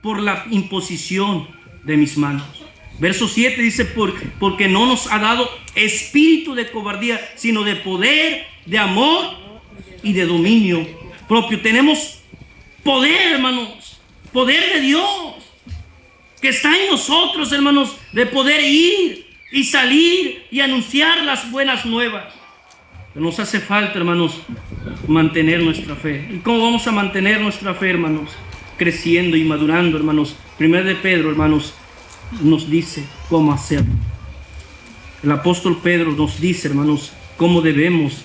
por la imposición de mis manos. Verso 7 dice, porque no nos ha dado espíritu de cobardía, sino de poder, de amor y de dominio propio. Tenemos poder, hermanos, poder de Dios que está en nosotros, hermanos, de poder ir y salir y anunciar las buenas nuevas. Pero nos hace falta, hermanos, mantener nuestra fe. ¿Y cómo vamos a mantener nuestra fe, hermanos? Creciendo y madurando, hermanos. Primero de Pedro, hermanos, nos dice cómo hacerlo. El apóstol Pedro nos dice, hermanos, cómo debemos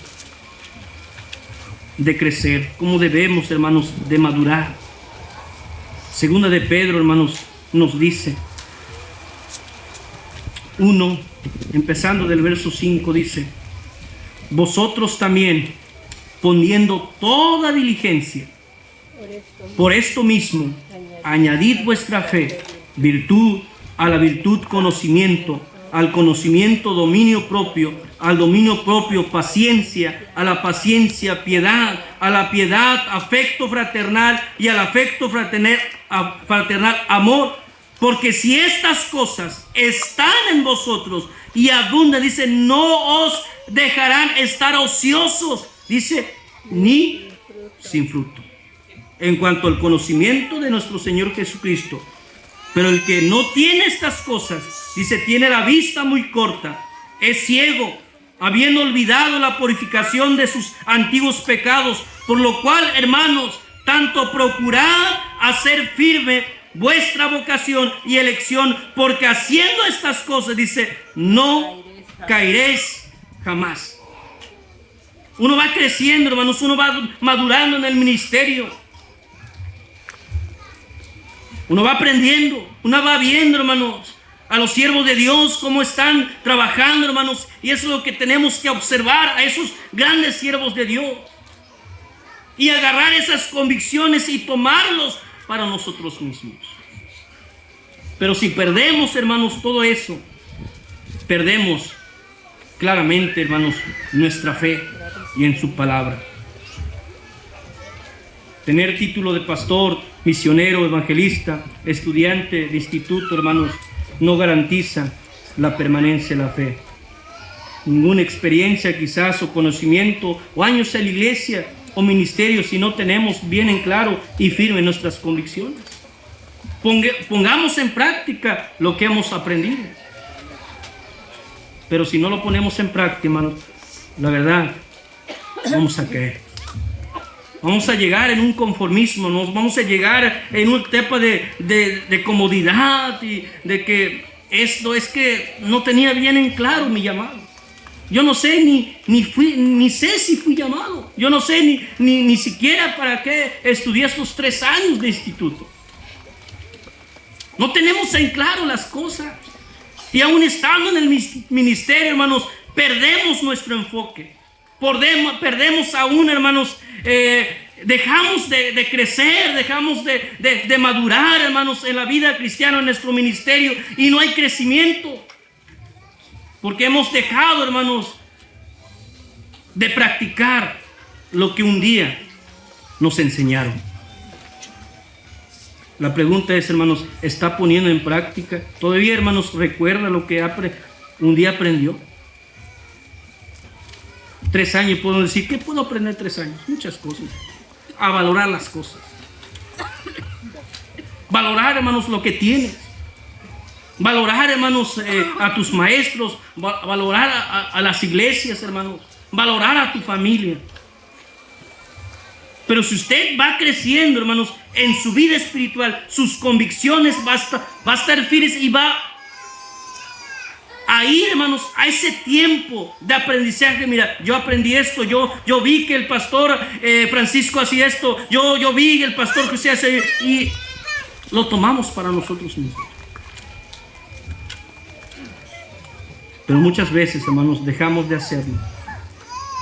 de crecer, cómo debemos, hermanos, de madurar. Segunda de Pedro, hermanos, nos dice, empezando del verso 5, dice: vosotros también, poniendo toda diligencia, por esto mismo, añadid vuestra fe, virtud, a la virtud conocimiento, al conocimiento dominio propio, al dominio propio paciencia, a la paciencia piedad, a la piedad afecto fraternal y al afecto fraternal amor. Porque si estas cosas están en vosotros y abundan, dice, no os dejarán estar ociosos, dice, ni sin fruto. En cuanto al conocimiento de nuestro Señor Jesucristo. Pero el que no tiene estas cosas, dice, tiene la vista muy corta, es ciego, habiendo olvidado la purificación de sus antiguos pecados. Por lo cual, hermanos, tanto procurad hacer firme vuestra vocación y elección, porque haciendo estas cosas, dice, no caeréis jamás. Uno va creciendo, hermanos, uno va madurando en el ministerio. Uno va aprendiendo, uno va viendo, hermanos, a los siervos de Dios, cómo están trabajando, hermanos. Y eso es lo que tenemos que observar, a esos grandes siervos de Dios. Y agarrar esas convicciones y tomarlos para nosotros mismos. Pero si perdemos, hermanos, todo eso, perdemos claramente, hermanos, nuestra fe y en su palabra. Tener título de pastor, misionero, evangelista, estudiante de instituto, hermanos, no garantiza la permanencia de la fe. Ninguna experiencia quizás o conocimiento o años en la iglesia o ministerio si no tenemos bien en claro y firme nuestras convicciones. Pongamos en práctica lo que hemos aprendido. Pero si no lo ponemos en práctica, hermanos, la verdad, vamos a caer. Vamos a llegar en un conformismo, nos vamos a llegar en un tema de comodidad y de que esto es que no tenía bien en claro mi llamado. Yo no sé ni sé si fui llamado. Yo no sé ni siquiera para qué estudié estos 3 años de instituto. No tenemos en claro las cosas. Y aún estando en el ministerio, hermanos, perdemos nuestro enfoque. Perdemos aún, hermanos, dejamos de crecer, dejamos de madurar, hermanos, en la vida cristiana, en nuestro ministerio, y no hay crecimiento. Porque hemos dejado, hermanos, de practicar lo que un día nos enseñaron. La pregunta es, hermanos, ¿está poniendo en práctica? ¿Todavía, hermanos, recuerda lo que un día aprendió? 3 años, puedo decir, ¿qué puedo aprender 3 años? Muchas cosas. A valorar las cosas. Valorar, hermanos, lo que tienes. Valorar, hermanos, a tus maestros. Valorar a las iglesias, hermanos. Valorar a tu familia. Pero si usted va creciendo, hermanos, en su vida espiritual, sus convicciones va a estar firmes y va a ir, hermanos, a ese tiempo de aprendizaje. Mira, yo aprendí esto, yo vi que el pastor Francisco hacía esto, yo vi que el pastor José hacía, y lo tomamos para nosotros mismos. Pero muchas veces, hermanos, dejamos de hacerlo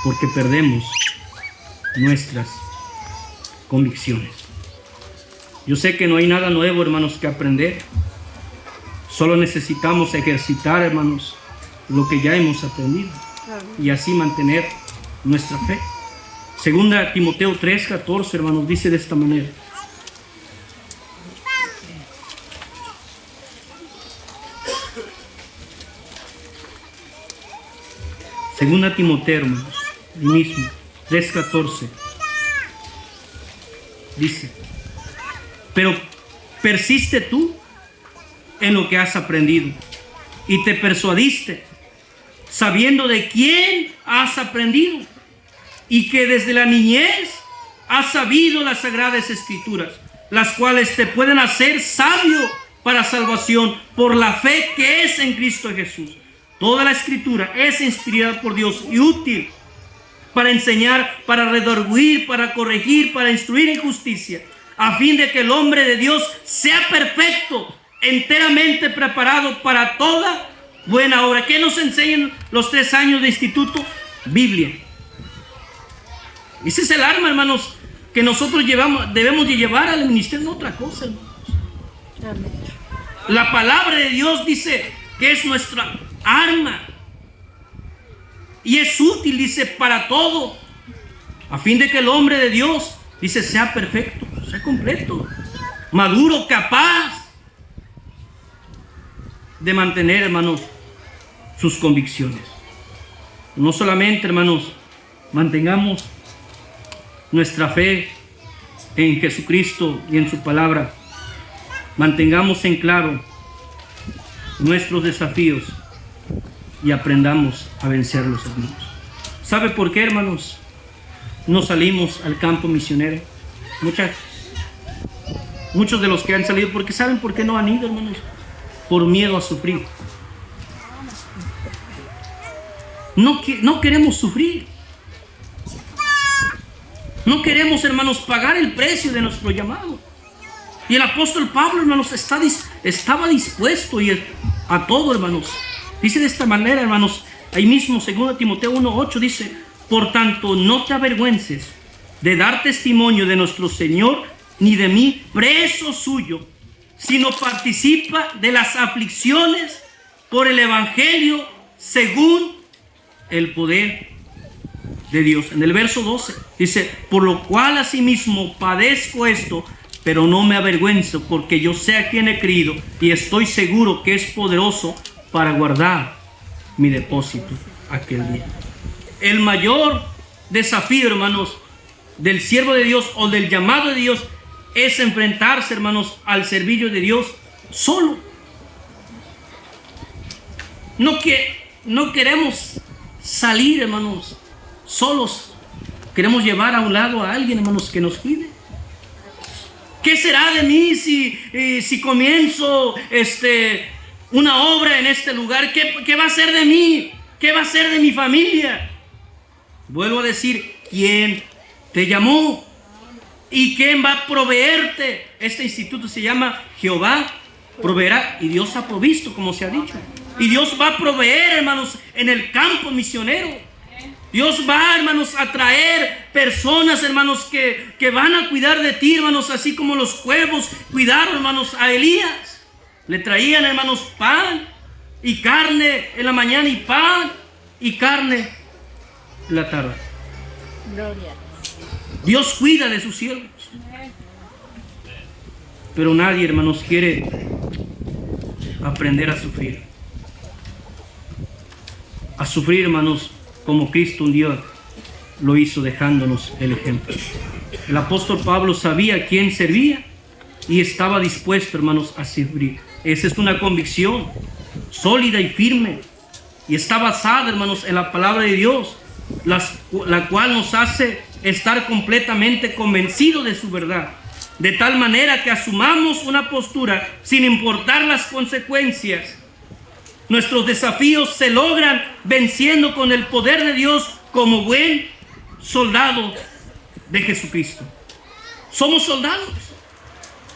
porque perdemos nuestras convicciones. Yo sé que no hay nada nuevo, hermanos, que aprender. Solo necesitamos ejercitar, hermanos, lo que ya hemos aprendido y así mantener nuestra fe. Segunda Timoteo 3:14, hermanos, dice de esta manera: Segunda Timoteo, hermanos, el mismo, 3:14, dice: pero persiste tú en lo que has aprendido y te persuadiste, sabiendo de quién has aprendido y que desde la niñez has sabido las sagradas escrituras, las cuales te pueden hacer sabio para salvación por la fe que es en Cristo Jesús. Toda la escritura es inspirada por Dios y útil para enseñar, para redarguir, para corregir, para instruir en justicia, a fin de que el hombre de Dios sea perfecto, enteramente preparado para toda buena obra. ¿Qué nos enseñan los 3 años de instituto? Biblia. Ese es el arma, hermanos, que nosotros debemos de llevar al ministerio, no otra cosa, hermanos. La palabra de Dios dice que es nuestra arma y es útil, dice, para todo, a fin de que el hombre de Dios, dice, sea perfecto, sea completo, maduro, capaz de mantener, hermanos, sus convicciones. No solamente, hermanos, mantengamos nuestra fe en Jesucristo y en su palabra, mantengamos en claro nuestros desafíos y aprendamos a vencerlos, hermanos. ¿Sabe por qué, hermanos, no salimos al campo misionero? Muchos de los que han salido, porque ¿saben por qué no han ido, hermanos? Por miedo a sufrir. No queremos sufrir. No queremos, hermanos, pagar el precio de nuestro llamado. Y el apóstol Pablo, hermanos, estaba dispuesto a todo, hermanos. Dice de esta manera, hermanos, ahí mismo, 2 Timoteo 1:8, dice: por tanto, no te avergüences de dar testimonio de nuestro Señor, ni de mí, preso suyo, sino participa de las aflicciones por el Evangelio según el poder de Dios. En el verso 12 dice: por lo cual asimismo padezco esto, pero no me avergüenzo, porque yo sé a quién he creído y estoy seguro que es poderoso para guardar mi depósito aquel día. El mayor desafío, hermanos, del siervo de Dios o del llamado de Dios es enfrentarse, hermanos, al servicio de Dios solo. No queremos salir, hermanos, solos. Queremos llevar a un lado a alguien, hermanos, que nos cuide. ¿Qué será de mí si comienzo una obra en este lugar? ¿Qué va a ser de mí? ¿Qué va a ser de mi familia? Vuelvo a decir, ¿quién te llamó? ¿Y quién va a proveerte? Este instituto se llama Jehová proveerá, y Dios ha provisto, como se ha dicho. Y Dios va a proveer, hermanos, en el campo misionero. Dios va, hermanos, a traer personas, hermanos, que van a cuidar de ti, hermanos, así como los cuervos cuidaron, hermanos, a Elías. Le traían, hermanos, pan y carne en la mañana y pan y carne en la tarde. Gloria. Dios cuida de sus siervos. Pero nadie, hermanos, quiere aprender a sufrir. A sufrir, hermanos, como Cristo un día lo hizo, dejándonos el ejemplo. El apóstol Pablo sabía a quién servía y estaba dispuesto, hermanos, a sufrir. Esa es una convicción sólida y firme, y está basada, hermanos, en la palabra de Dios, la cual nos hace estar completamente convencidos de su verdad, de tal manera que asumamos una postura sin importar las consecuencias. Nuestros desafíos se logran venciendo con el poder de Dios como buen soldado de Jesucristo. Somos soldados.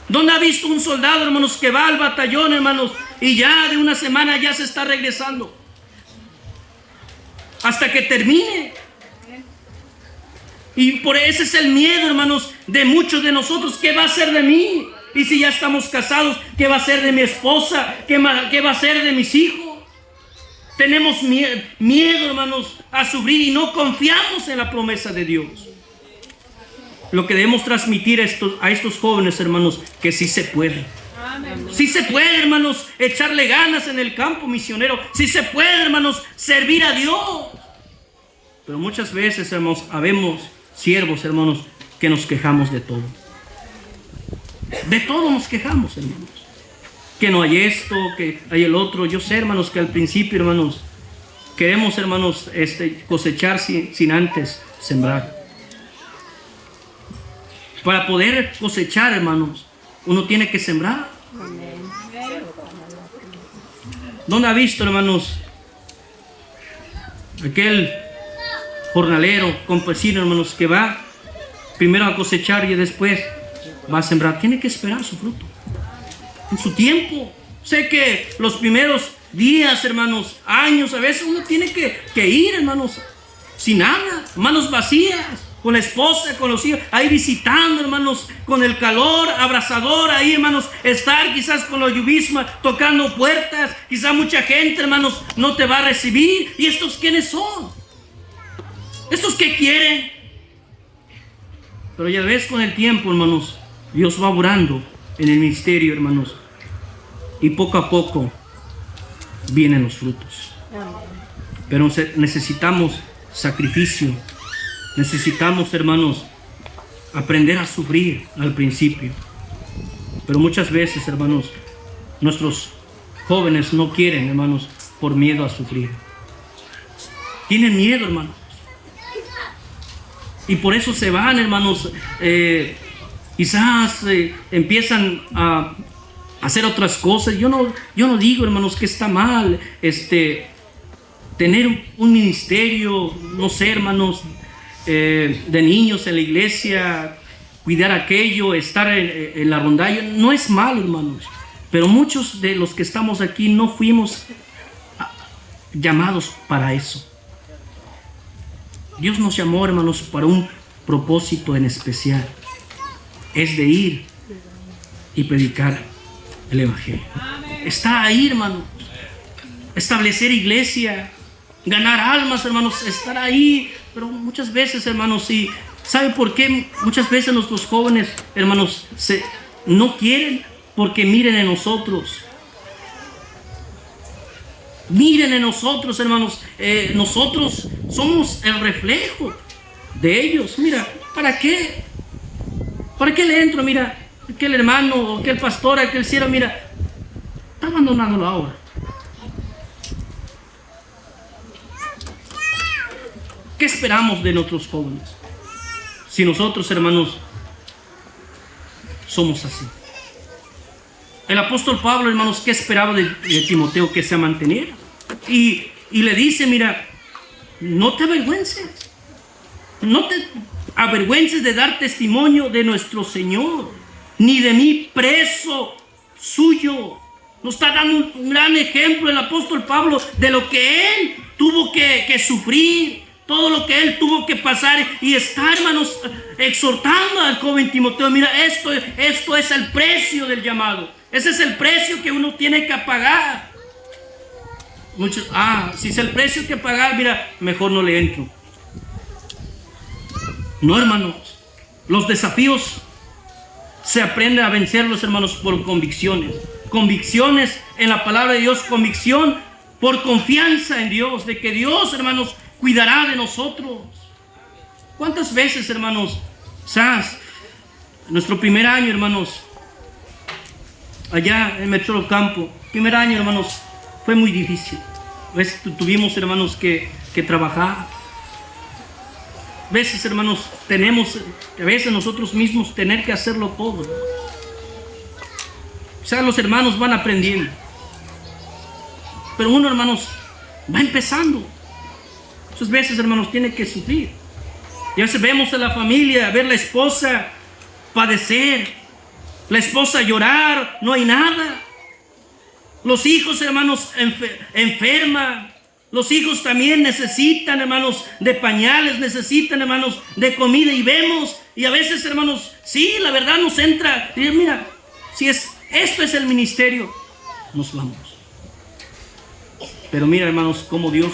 ¿Dónde ha visto un soldado, hermanos, que va al batallón, hermanos, y ya de una semana ya se está regresando? Hasta que termine. Y por ese es el miedo, hermanos, de muchos de nosotros. ¿Qué va a ser de mí? Y si ya estamos casados, ¿qué va a ser de mi esposa? ¿Qué va a ser de mis hijos? Tenemos miedo, hermanos, a sufrir y no confiamos en la promesa de Dios. Lo que debemos transmitir a estos jóvenes, hermanos, que sí se puede. Sí se puede, hermanos, echarle ganas en el campo misionero. Sí se puede, hermanos, servir a Dios. Pero muchas veces, hermanos, habemos siervos, hermanos, que nos quejamos de todo. De todo nos quejamos, hermanos. Que no hay esto, que hay el otro. Yo sé, hermanos, que al principio, hermanos, queremos, hermanos, cosechar sin antes sembrar. Para poder cosechar, hermanos, uno tiene que sembrar. ¿Dónde ha visto, hermanos, aquel jornalero, campesino, hermanos, que va primero a cosechar y después va a sembrar? Tiene que esperar su fruto en su tiempo. Sé que los primeros días, hermanos, años, a veces uno tiene que ir, hermanos, sin nada, manos vacías, con la esposa, con los hijos, ahí visitando, hermanos, con el calor abrasador, ahí, hermanos, estar quizás con los lluvismas, tocando puertas, quizás mucha gente, hermanos, no te va a recibir. ¿Y estos quiénes son? ¿Estos qué quieren? Pero ya ves, con el tiempo, hermanos, Dios va obrando en el ministerio, hermanos, y poco a poco vienen los frutos. Pero necesitamos sacrificio. Necesitamos, hermanos, aprender a sufrir al principio. Pero muchas veces, hermanos, nuestros jóvenes no quieren, hermanos, por miedo a sufrir. Tienen miedo, hermanos. Y por eso se van, hermanos. Quizás empiezan a hacer otras cosas. Yo no digo, hermanos, que está mal tener un ministerio, no sé, hermanos, de niños en la iglesia, cuidar aquello, estar en la rondalla. No es malo, hermanos, pero muchos de los que estamos aquí no fuimos llamados para eso. Dios nos llamó, hermanos, para un propósito en especial. Es de ir y predicar el evangelio. Está ahí, hermanos. Establecer iglesia, ganar almas, hermanos, estar ahí. Pero muchas veces, hermanos, ¿y sabe por qué? Muchas veces nuestros jóvenes, hermanos, no quieren, porque miren en nosotros. Miren en nosotros, hermanos. Nosotros somos el reflejo de ellos. Mira, ¿para qué? ¿Para qué le entro? Mira, aquel hermano, aquel pastor, aquel siervo, mira, está abandonando la obra. ¿Qué esperamos de nuestros jóvenes? Si nosotros, hermanos, somos así. El apóstol Pablo, hermanos, ¿qué esperaba de Timoteo? Que se manteniera. Y le dice, mira, no te avergüences. No te avergüences de dar testimonio de nuestro Señor, ni de mí preso suyo. Nos está dando un gran ejemplo el apóstol Pablo de lo que él tuvo que sufrir. Todo lo que él tuvo que pasar, y está, hermanos, exhortando al joven Timoteo. Mira, esto es el precio del llamado. Ese es el precio que uno tiene que pagar. Muchos, si es el precio que pagar, mira, mejor no le entro. No, hermanos, los desafíos se aprende a vencerlos, hermanos, por convicciones. Convicciones en la palabra de Dios, convicción por confianza en Dios, de que Dios, hermanos, cuidará de nosotros. ¿Cuántas veces, hermanos, nuestro primer año, hermanos, allá en Metro Campo, primer año, hermanos, fue muy difícil. A veces tuvimos, hermanos, que trabajar. A veces, hermanos, a veces nosotros mismos tener que hacerlo todo. O sea, los hermanos van aprendiendo. Pero uno, hermanos, va empezando. Muchas veces, hermanos, tiene que sufrir. Y a veces vemos a la familia, a ver la esposa padecer, la esposa llorar, no hay nada. Los hijos, hermanos, enferman. Los hijos también necesitan, hermanos, de pañales, necesitan, hermanos, de comida. Y vemos, y a veces, hermanos, sí, la verdad nos entra. Y mira, si esto es el ministerio, nos vamos. Pero mira, hermanos, cómo Dios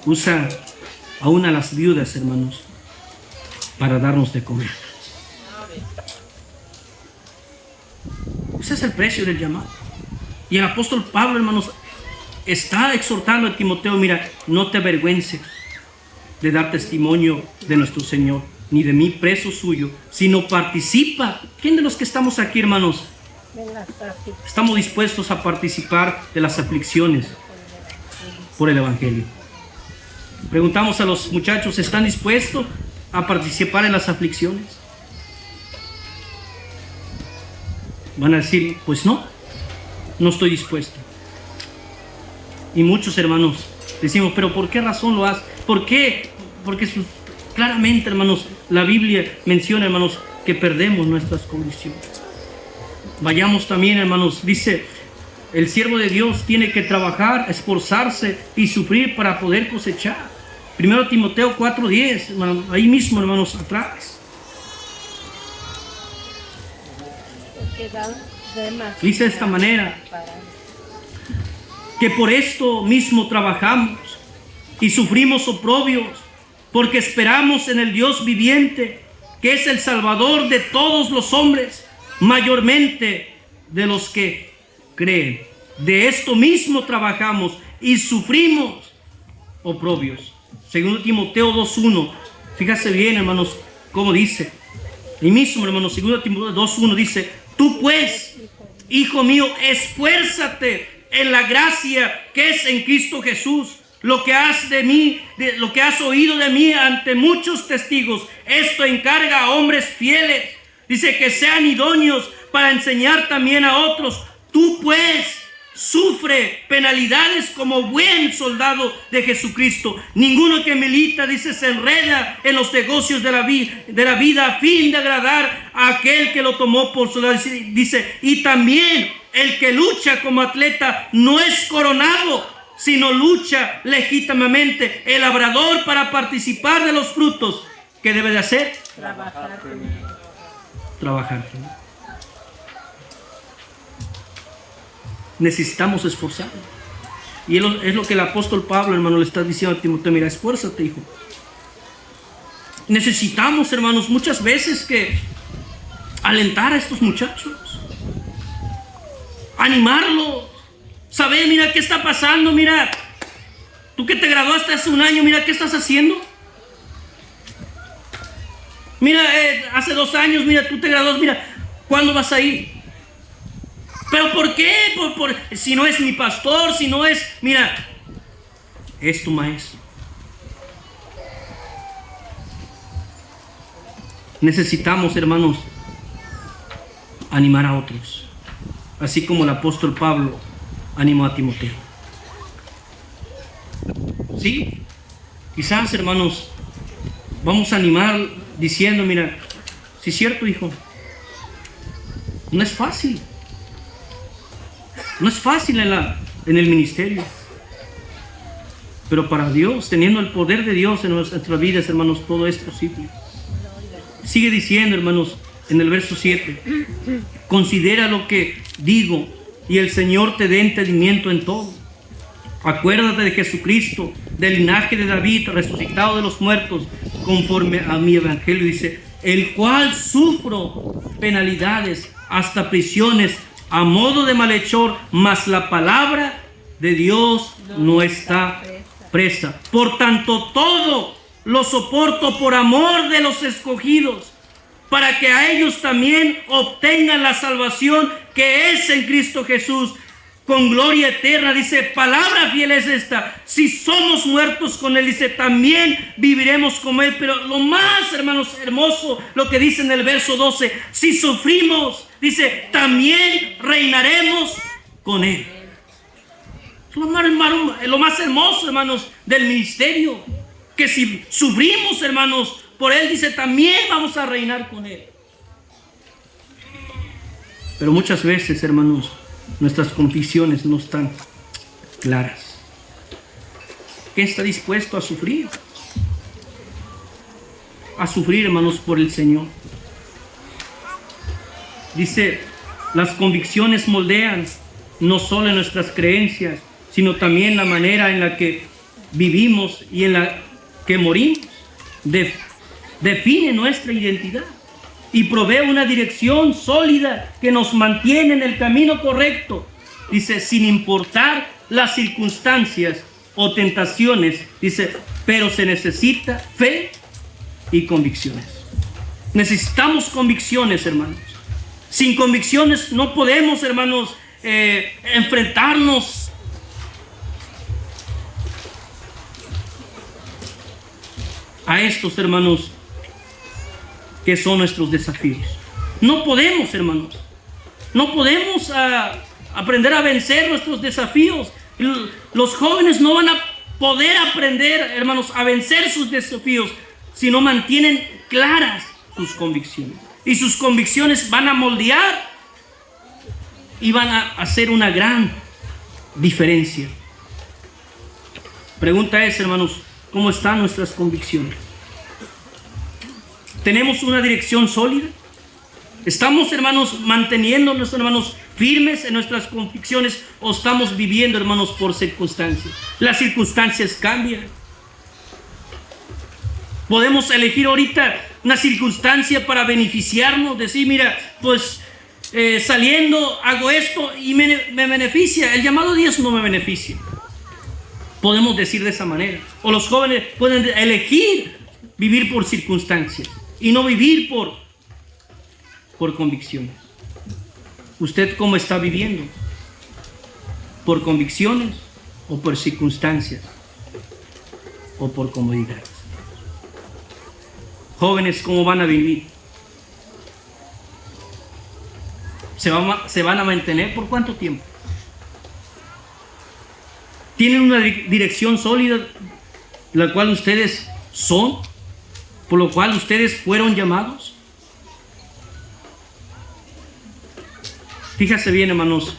usa aún a las viudas, hermanos, para darnos de comer. Ese es el precio del llamado. Y el apóstol Pablo, hermanos, está exhortando a Timoteo, mira, no te avergüences de dar testimonio de nuestro Señor. ni de mí preso suyo, sino participa. ¿Quién de los que estamos aquí, hermanos, estamos dispuestos a participar de las aflicciones por el Evangelio? Preguntamos a los muchachos, ¿están dispuestos a participar en las aflicciones? Van a decir, pues no estoy dispuesto. Y muchos hermanos decimos, pero ¿por qué razón lo hace? ¿Por qué? Porque claramente, hermanos, la Biblia menciona, hermanos, que perdemos nuestras condiciones. Vayamos también, hermanos, dice, el siervo de Dios tiene que trabajar, esforzarse y sufrir para poder cosechar. 1 Timoteo 4:10, hermanos, ahí mismo, hermanos, atrás. Dice de esta manera, que por esto mismo trabajamos y sufrimos oprobios, porque esperamos en el Dios viviente, que es el Salvador de todos los hombres, mayormente de los que creen. De esto mismo trabajamos y sufrimos oprobios. Según Timoteo 2:1, fíjase bien, hermanos, cómo dice. Y mismo, hermanos, según Timoteo 2:1 dice, tú pues, hijo mío, esfuérzate en la gracia que es en Cristo Jesús. Lo que has oído de mí ante muchos testigos, esto encarga a hombres fieles. Dice que sean idóneos para enseñar también a otros. Tú pues sufre penalidades como buen soldado de Jesucristo. Ninguno que milita, dice, se enreda en los negocios de la vida a fin de agradar a aquel que lo tomó por soldado. Dice, y también el que lucha como atleta no es coronado, sino lucha legítimamente. El labrador, para participar de los frutos, ¿qué debe de hacer? Trabajar. Necesitamos esforzarnos. Y es lo que el apóstol Pablo, hermano, le está diciendo a Timoteo. Mira, esfuérzate, hijo. Necesitamos, hermanos, muchas veces que alentar a estos muchachos, animarlos, saber, mira, qué está pasando. Mira, tú que te graduaste hace un año, mira, ¿qué estás haciendo? Mira, hace 2 años, mira, tú te graduaste, mira, ¿cuándo vas a ir? ¿Pero por qué? Si no es mi pastor, si no es, mira, es tu maestro. Necesitamos, hermanos, animar a otros, así como el apóstol Pablo animó a Timoteo. Sí, quizás, hermanos, vamos a animar diciendo, mira, sí es cierto, hijo, no es fácil. No es fácil en el ministerio. Pero para Dios, teniendo el poder de Dios en nuestras vidas, hermanos, todo es posible. Sigue diciendo, hermanos, en el verso 7, considera lo que digo y el Señor te dé entendimiento en todo. Acuérdate de Jesucristo, del linaje de David, resucitado de los muertos, conforme a mi evangelio, dice, el cual sufro penalidades hasta prisiones a modo de malhechor, mas la palabra de Dios no está presa. Por tanto, todo lo soporto por amor de los escogidos, para que a ellos también obtengan la salvación que es en Cristo Jesús, con gloria eterna. Dice, palabra fiel es esta: si somos muertos con Él, dice, también viviremos con Él. Pero lo más, hermanos, hermoso, lo que dice en el verso 12, si sufrimos, dice, también reinaremos con Él. Lo más hermoso, hermanos, del ministerio, que si sufrimos, hermanos, por Él, dice, también vamos a reinar con Él. Pero muchas veces, hermanos, nuestras convicciones no están claras. ¿Quién está dispuesto a sufrir? A sufrir, hermanos, por el Señor. Dice, las convicciones moldean no solo nuestras creencias, sino también la manera en la que vivimos y en la que morimos. Define nuestra identidad y provee una dirección sólida que nos mantiene en el camino correcto. Dice, sin importar las circunstancias o tentaciones, dice, pero se necesita fe y convicciones. Necesitamos convicciones, hermanos. Sin convicciones no podemos, hermanos, enfrentarnos a estos, hermanos, que son nuestros desafíos. No podemos, hermanos. No podemos aprender a vencer nuestros desafíos. Los jóvenes no van a poder aprender, hermanos, a vencer sus desafíos si no mantienen claras sus convicciones. Y sus convicciones van a moldear y van a hacer una gran diferencia. Pregunta es, hermanos, ¿cómo están nuestras convicciones? ¿Tenemos una dirección sólida? ¿Estamos, hermanos, manteniéndonos, hermanos, firmes en nuestras convicciones o estamos viviendo, hermanos, por circunstancias? Las circunstancias cambian. Podemos elegir ahorita una circunstancia para beneficiarnos, decir, mira, pues saliendo hago esto y me beneficia. El llamado a Dios no me beneficia. Podemos decir de esa manera. O los jóvenes pueden elegir vivir por circunstancias y no vivir por convicciones. ¿Usted cómo está viviendo? ¿Por convicciones o por circunstancias o por comodidad? Jóvenes, ¿cómo van a vivir? ¿Se van a mantener por cuánto tiempo? ¿Tienen una dirección sólida, la cual ustedes son, por lo cual ustedes fueron llamados? Fíjase bien, hermanos,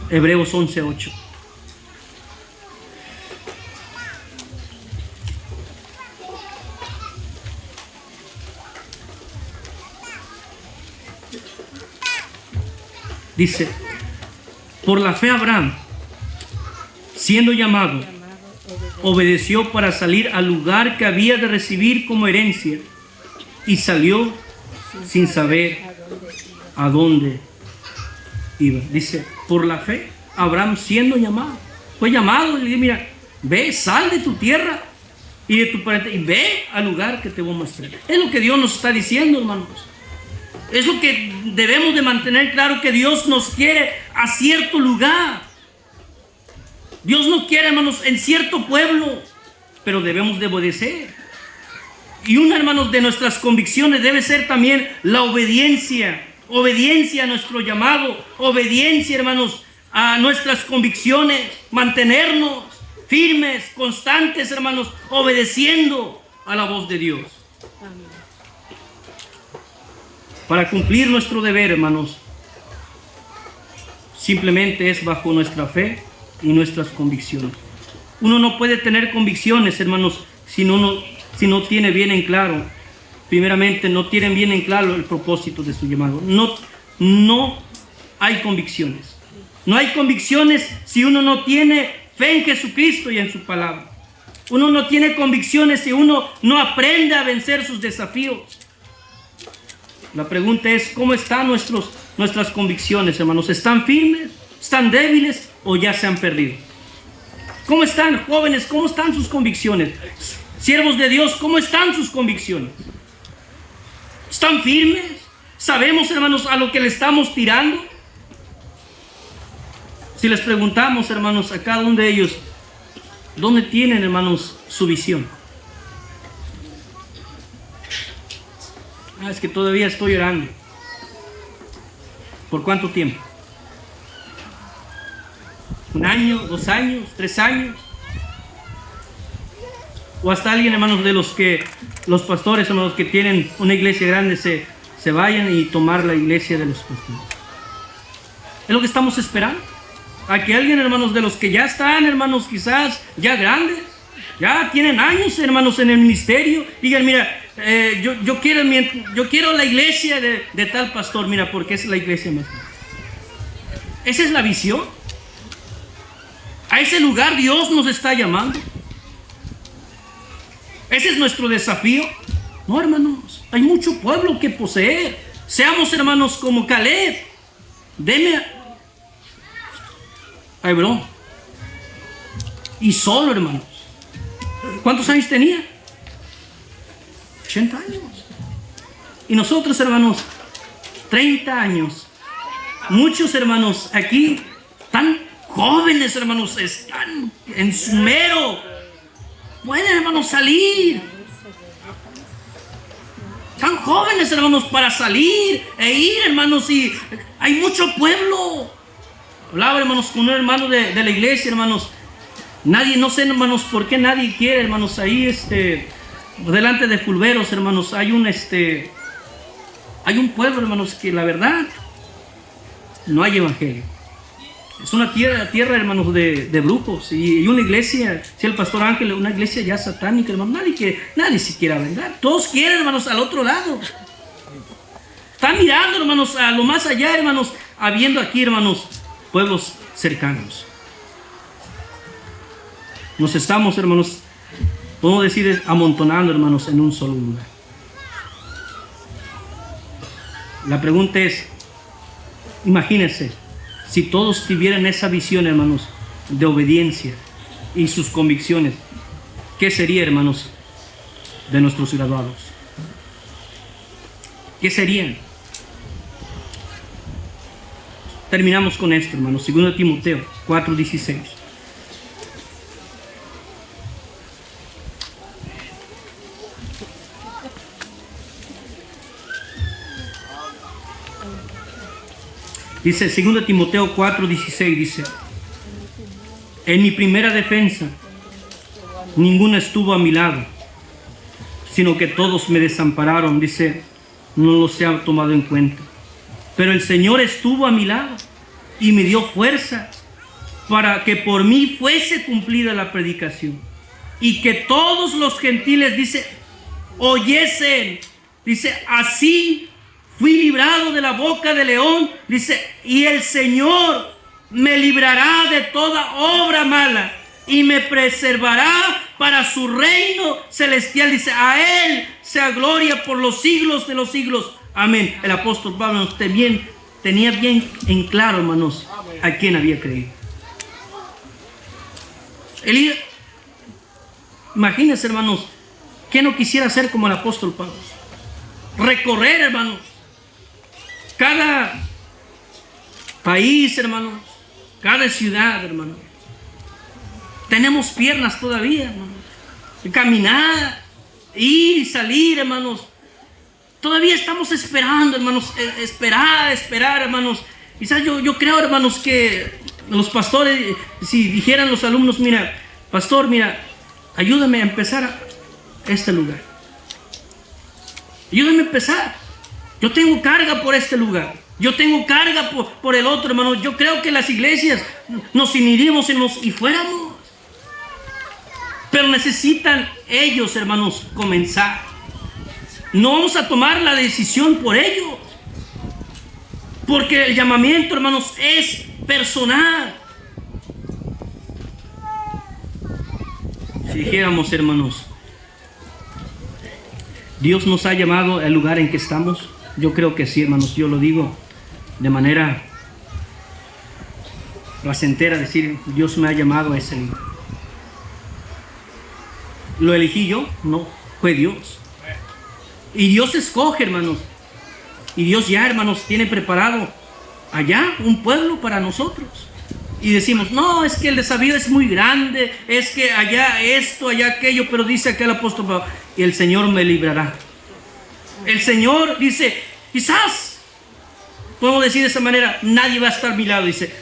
Hebreos 11:8. Dice, por la fe Abraham, siendo llamado, obedeció para salir al lugar que había de recibir como herencia y salió sin saber a dónde iba. Dice, por la fe Abraham siendo llamado, fue llamado y le dijo, mira, ve, sal de tu tierra y de tu parentela y ve al lugar que te voy a mostrar. Es lo que Dios nos está diciendo, hermanos. Es lo que debemos de mantener claro, que Dios nos quiere a cierto lugar. Dios nos quiere, hermanos, en cierto pueblo, pero debemos de obedecer. Y una, hermanos, de nuestras convicciones debe ser también la obediencia. Obediencia a nuestro llamado, obediencia, hermanos, a nuestras convicciones, mantenernos firmes, constantes, hermanos, obedeciendo a la voz de Dios. Amén. Para cumplir nuestro deber, hermanos, simplemente es bajo nuestra fe y nuestras convicciones. Uno no puede tener convicciones, hermanos, si no tiene bien en claro, primeramente no tienen bien en claro el propósito de su llamado. No hay convicciones. No hay convicciones si uno no tiene fe en Jesucristo y en su palabra. Uno no tiene convicciones si uno no aprende a vencer sus desafíos. La pregunta es, ¿cómo están nuestras convicciones, hermanos? ¿Están firmes? ¿Están débiles? ¿O ya se han perdido? ¿Cómo están, jóvenes? ¿Cómo están sus convicciones? Siervos de Dios, ¿cómo están sus convicciones? ¿Están firmes? ¿Sabemos, hermanos, a lo que le estamos tirando? Si les preguntamos, hermanos, a cada uno de ellos, ¿dónde tienen, hermanos, su visión? Es que todavía estoy orando. ¿Por cuánto tiempo? ¿1 año, 2 años, 3 años? O hasta alguien, hermanos, de los pastores, hermanos, que tienen una iglesia grande, se vayan y tomar la iglesia de los pastores. Es lo que estamos esperando. A que alguien, hermanos, de los que ya están, hermanos, quizás ya grandes, ya tienen años, hermanos, en el ministerio, digan, mira, yo quiero la iglesia de tal pastor, mira, porque es la iglesia más grande. Esa es la visión. A ese lugar Dios nos está llamando. Ese es nuestro desafío. No, hermanos, hay mucho pueblo que poseer. Seamos, hermanos, como Caleb. Deme a Hebrón. Y solo, hermanos. ¿Cuántos años tenía? 80 años. Y nosotros, hermanos, 30 años. Muchos hermanos aquí tan jóvenes, hermanos, están en su mero. Pueden, hermanos, salir. Tan jóvenes, hermanos, para salir e ir, hermanos, y hay mucho pueblo. Hablaba, hermanos, con un hermano de la iglesia, hermanos. Nadie, no sé, hermanos, por qué nadie quiere, hermanos, ahí, delante de Fulveros, hermanos, hay un pueblo, hermanos, que la verdad no hay evangelio. Es una tierra, hermanos, de brujos. Y una iglesia, si el pastor Ángel, una iglesia ya satánica, hermanos. Nadie se quiere vengar. Todos quieren, hermanos, al otro lado. Están mirando, hermanos, a lo más allá, hermanos, habiendo aquí, hermanos, pueblos cercanos. Nos estamos, hermanos, podemos decir, amontonando, hermanos, en un solo lugar. La pregunta es, imagínense, si todos tuvieran esa visión, hermanos, de obediencia y sus convicciones, ¿qué sería, hermanos, de nuestros graduados? ¿Qué serían? Terminamos con esto, hermanos. 2 Timoteo 4:16. Dice 2 Timoteo 4:16, dice: en mi primera defensa, ninguno estuvo a mi lado, sino que todos me desampararon. Dice, no los he tomado en cuenta. Pero el Señor estuvo a mi lado y me dio fuerza para que por mí fuese cumplida la predicación. Y que todos los gentiles, dice, oyesen. Dice, así fui librado de la boca del león, dice, y el Señor me librará de toda obra mala y me preservará para su reino celestial. Dice, a Él sea gloria por los siglos de los siglos. Amén. El apóstol Pablo tenía bien en claro, hermanos, a quién había creído. Imagínense, hermanos, que no quisiera ser como el apóstol Pablo. Recorrer, hermanos, cada país, hermanos, cada ciudad, hermanos. Tenemos piernas todavía, hermanos. Caminar, ir y salir, hermanos. Todavía estamos esperando, hermanos. Esperar, hermanos. Quizás yo creo, hermanos, que los pastores, si dijeran los alumnos, mira, pastor, mira, ayúdame a empezar este lugar. Ayúdame a empezar. Yo tengo carga por este lugar. Yo tengo carga por el otro, hermano. Yo creo que las iglesias nos uniríamos y fuéramos. Pero necesitan ellos, hermanos, comenzar. No vamos a tomar la decisión por ellos. Porque el llamamiento, hermanos, es personal. Si dijéramos, hermanos, Dios nos ha llamado al lugar en que estamos. Yo creo que sí, hermanos. Yo lo digo de manera placentera, decir, Dios me ha llamado a ese lugar. ¿Lo elegí yo? No, fue Dios. Y Dios escoge, hermanos. Y Dios ya, hermanos, tiene preparado allá un pueblo para nosotros. Y decimos, no, es que el desafío es muy grande, es que allá esto, allá aquello, pero dice aquel apóstol Pablo, y el Señor me librará. El Señor dice, quizás, podemos decir de esa manera, nadie va a estar a mi lado, dice,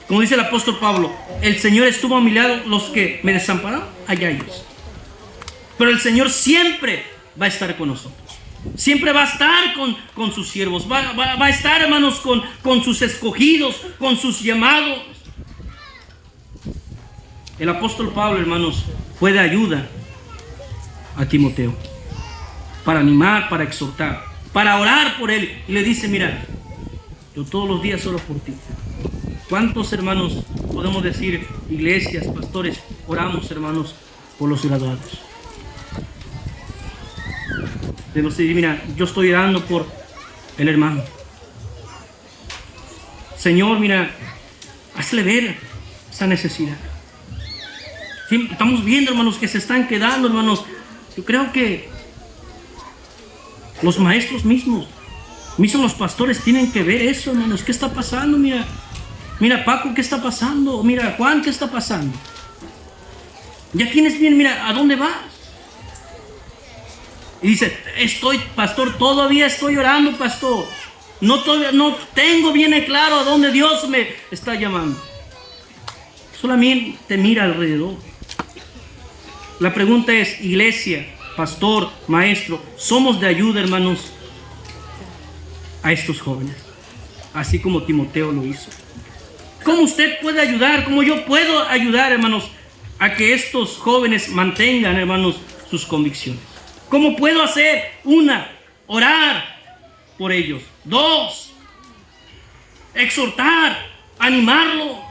como dice el apóstol Pablo, el Señor estuvo a mi lado, los que me desampararon, allá ellos. Pero el Señor siempre va a estar con nosotros. Siempre va a estar con sus siervos. Va a estar, hermanos, con sus escogidos, con sus llamados. El apóstol Pablo, hermanos, fue de ayuda a Timoteo. Para animar, para exhortar, para orar por él. Y le dice, mira, yo todos los días oro por ti. ¿Cuántos, hermanos, podemos decir, iglesias, pastores, oramos, hermanos, por los graduados? Debemos decir, mira, yo estoy orando por el hermano. Señor, mira, hazle ver esa necesidad. Sí, estamos viendo, hermanos, que se están quedando, hermanos. Yo creo que Los maestros mismos los pastores tienen que ver eso, hermanos. ¿Qué está pasando? Mira Paco, ¿qué está pasando? Mira Juan, ¿qué está pasando? Ya tienes bien, mira, ¿a dónde vas? Y dice, pastor, todavía estoy orando, pastor. Todavía no tengo bien claro a dónde Dios me está llamando. Solamente mira alrededor. La pregunta es, iglesia, pastor, maestro, ¿somos de ayuda, hermanos, a estos jóvenes? Así como Timoteo lo hizo. ¿Cómo usted puede ayudar? ¿Cómo yo puedo ayudar, hermanos, a que estos jóvenes mantengan, hermanos, sus convicciones? ¿Cómo puedo hacer? 1, orar por ellos. 2, exhortar, animarlo.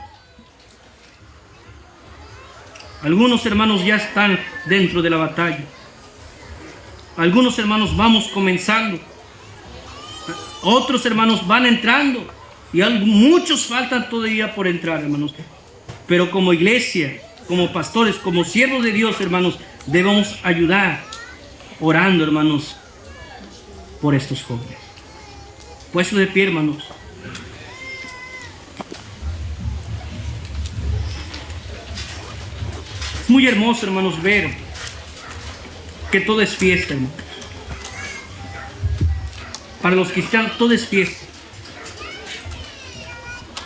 Algunos hermanos ya están dentro de la batalla. Algunos hermanos vamos comenzando. Otros hermanos van entrando. Y muchos faltan todavía por entrar, hermanos. Pero como iglesia, como pastores, como siervos de Dios, hermanos, debemos ayudar orando, hermanos, por estos jóvenes. Puesto de pie, hermanos. Es muy hermoso, hermanos, ver que todo es fiesta, hermanos. Para los cristianos todo es fiesta.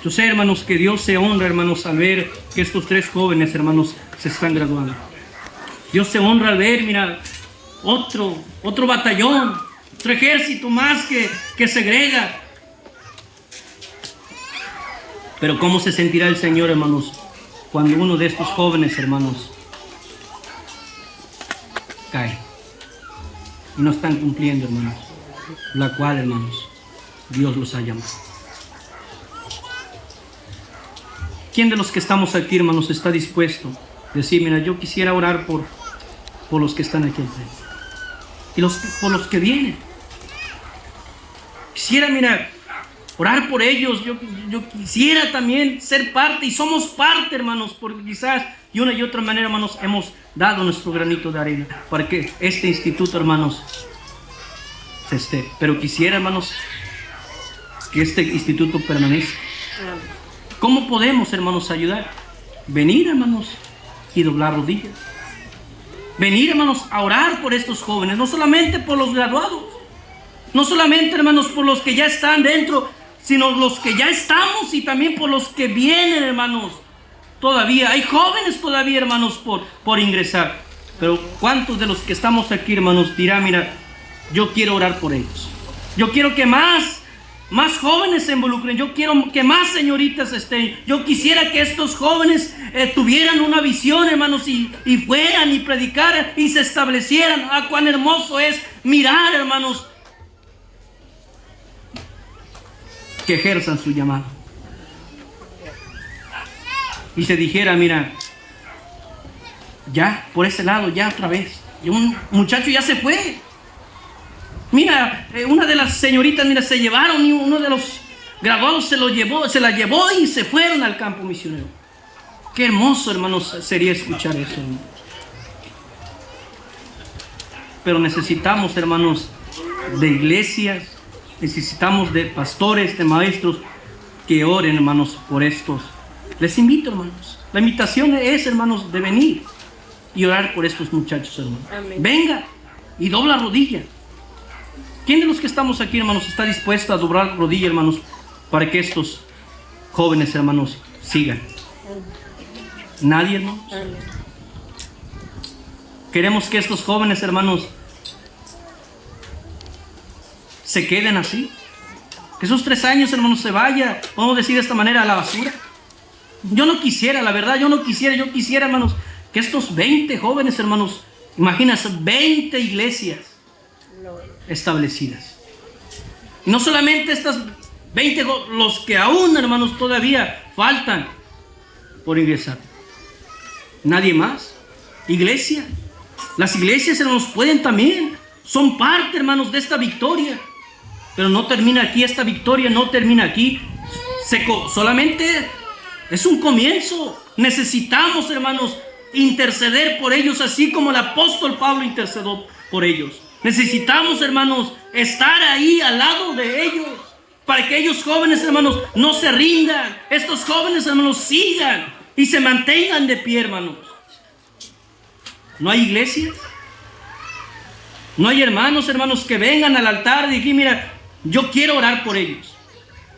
Yo sé, hermanos, que Dios se honra, hermanos, al ver que estos 3 jóvenes, hermanos, se están graduando. Dios se honra al ver, mira, otro batallón, otro ejército más que segrega. Pero ¿cómo se sentirá el Señor, hermanos, cuando uno de estos jóvenes, hermanos, cae y no están cumpliendo, hermanos, la cual, hermanos, Dios los ha llamado? ¿Quién de los que estamos aquí, hermanos, está dispuesto a decir, mira, yo quisiera orar por los que están aquí enfrente y por los que vienen? Quisiera, mira, orar por ellos. Yo quisiera también ser parte, y somos parte, hermanos, porque quizás de una y otra manera, hermanos, hemos dado nuestro granito de arena para que este instituto, hermanos, se esté. Pero quisiera, hermanos, que este instituto permanezca. ¿Cómo podemos, hermanos, ayudar? Venir, hermanos, y doblar rodillas. Venir, hermanos, a orar por estos jóvenes, no solamente por los graduados, no solamente, hermanos, por los que ya están dentro, sino los que ya estamos y también por los que vienen, hermanos. Todavía hay jóvenes todavía, hermanos, por ingresar. Pero ¿cuántos de los que estamos aquí, hermanos, dirán, mira, yo quiero orar por ellos? Yo quiero que más jóvenes se involucren. Yo quiero que más señoritas estén. Yo quisiera que estos jóvenes tuvieran una visión, hermanos, y fueran y predicaran y se establecieran. Ah, cuán hermoso es mirar, hermanos, que ejerzan su llamado. Y se dijera, mira, ya, por ese lado, ya otra vez. Y un muchacho ya se fue. Mira, una de las señoritas, mira, se llevaron, y uno de los graduados se la llevó y se fueron al campo misionero. Qué hermoso, hermanos, sería escuchar eso, hermanos. Pero necesitamos, hermanos, de iglesias, necesitamos de pastores, de maestros que oren, hermanos, por estos. Les invito, hermanos. La invitación es, hermanos, de venir y orar por estos muchachos, hermanos. Amén. Venga y dobla rodilla. ¿Quién de los que estamos aquí, hermanos, está dispuesto a doblar rodilla, hermanos, para que estos jóvenes, hermanos, sigan? ¿Nadie, hermanos? Queremos que estos jóvenes, hermanos, se queden así. Que esos 3 años, hermanos, se vaya, vamos a decir de esta manera, a la basura. Yo no quisiera, la verdad, yo quisiera, hermanos, que estos 20 jóvenes, hermanos, imagínense, 20 iglesias establecidas. Y no solamente estas 20, los que aún, hermanos, todavía faltan por ingresar. Nadie más. Iglesia. Las iglesias, hermanos, pueden también, son parte, hermanos, de esta victoria. Pero no termina aquí, esta victoria no termina aquí. Solamente es un comienzo. Necesitamos, hermanos, interceder por ellos, así como el apóstol Pablo intercedió por ellos. Necesitamos, hermanos, estar ahí al lado de ellos, para que ellos jóvenes, hermanos, no se rindan. Estos jóvenes, hermanos, sigan y se mantengan de pie, hermanos. ¿No hay iglesias? ¿No hay hermanos que vengan al altar y digan, mira, yo quiero orar por ellos?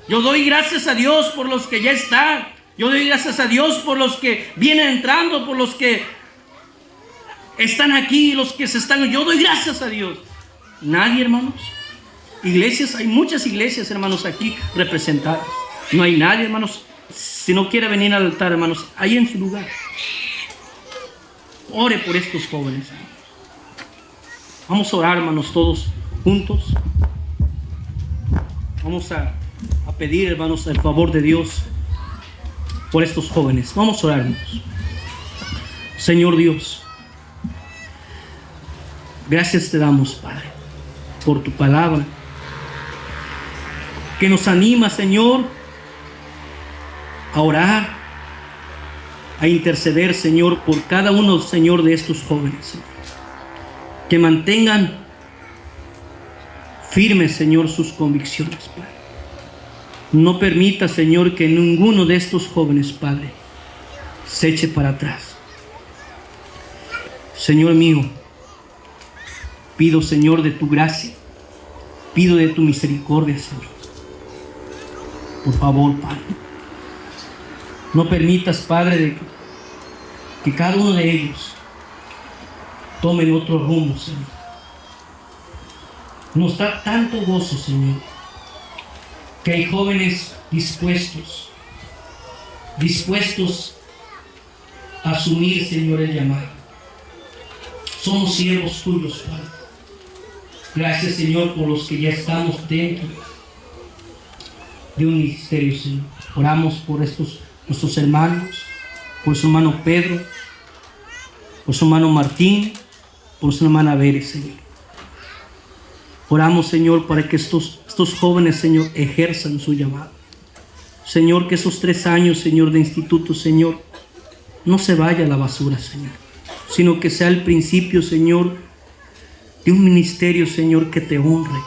Yo doy gracias a Dios por los que ya están. Yo doy gracias a Dios por los que vienen entrando, por los que están aquí, los que se están. Yo doy gracias a Dios. Nadie, hermanos. Iglesias, hay muchas iglesias, hermanos, aquí representadas. No hay nadie, hermanos. Si no quiere venir al altar, hermanos, ahí en su lugar. Ore por estos jóvenes. Vamos a orar, hermanos, todos juntos. Vamos a pedir, hermanos, el favor de Dios por estos jóvenes. Vamos a orar, hermanos. Señor Dios, gracias te damos, Padre, por tu palabra, que nos anima, Señor, a orar, a interceder, Señor, por cada uno, Señor, de estos jóvenes, Señor. Que mantengan firmes, Señor, sus convicciones, Padre. No permita, Señor, que ninguno de estos jóvenes, Padre, se eche para atrás. Señor mío, pido, Señor, de tu gracia, pido de tu misericordia, Señor. Por favor, Padre, no permitas, Padre, que cada uno de ellos tomen otro rumbo, Señor. Nos da tanto gozo, Señor, que hay jóvenes dispuestos a asumir, Señor, el llamado. Somos siervos tuyos, Padre. Gracias, Señor, por los que ya estamos dentro de un ministerio, Señor. Oramos por estos nuestros hermanos, por su hermano Pedro, por su hermano Martín, por su hermana Veres, Señor. Oramos, Señor, para que estos jóvenes, Señor, ejerzan su llamado. Señor, que esos 3 años, Señor, de instituto, Señor, no se vaya a la basura, Señor, sino que sea el principio, Señor, de un ministerio, Señor, que te honre.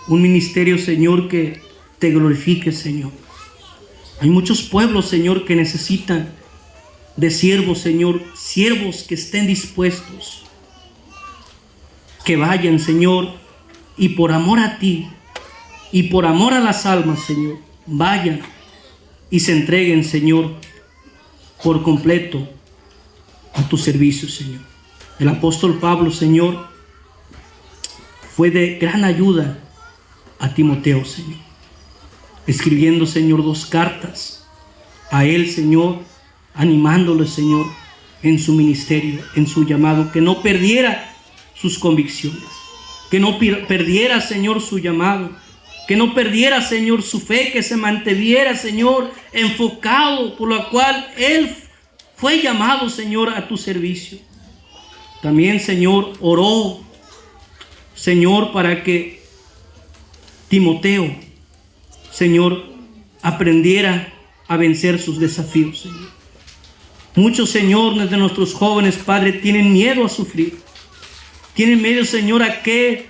Un ministerio, Señor, que te glorifique, Señor. Hay muchos pueblos, Señor, que necesitan de siervos, Señor, siervos que estén dispuestos, que vayan, Señor, y por amor a ti y por amor a las almas, Señor, vayan y se entreguen, Señor, por completo a tu servicio, Señor. El apóstol Pablo, Señor, fue de gran ayuda a Timoteo, Señor, escribiendo, Señor, 2 cartas a él, Señor, animándole, Señor, en su ministerio, en su llamado, que no perdiera sus convicciones, que no perdiera, Señor, su llamado, que no perdiera, Señor, su fe, que se mantuviera, Señor, enfocado por lo cual él fue llamado, Señor, a tu servicio. También, Señor, oró, Señor, para que Timoteo, Señor, aprendiera a vencer sus desafíos, Señor. Muchos, Señor, de nuestros jóvenes, Padre, tienen miedo a sufrir. Tienen miedo, Señor, a qué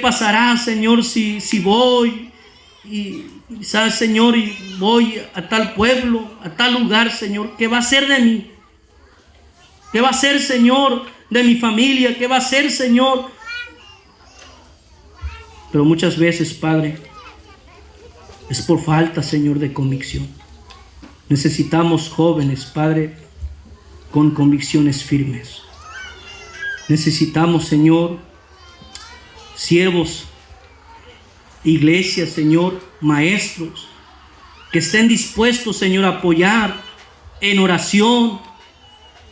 pasará, Señor, si voy y quizás, Señor, y voy a tal pueblo, a tal lugar, Señor. ¿Qué va a ser de mí? ¿Qué va a ser, Señor, de mi familia? ¿Qué va a ser, Señor? Pero muchas veces, Padre, es por falta, Señor, de convicción. Necesitamos jóvenes, Padre, con convicciones firmes. Necesitamos, Señor, siervos, iglesias, Señor, maestros, que estén dispuestos, Señor, a apoyar en oración,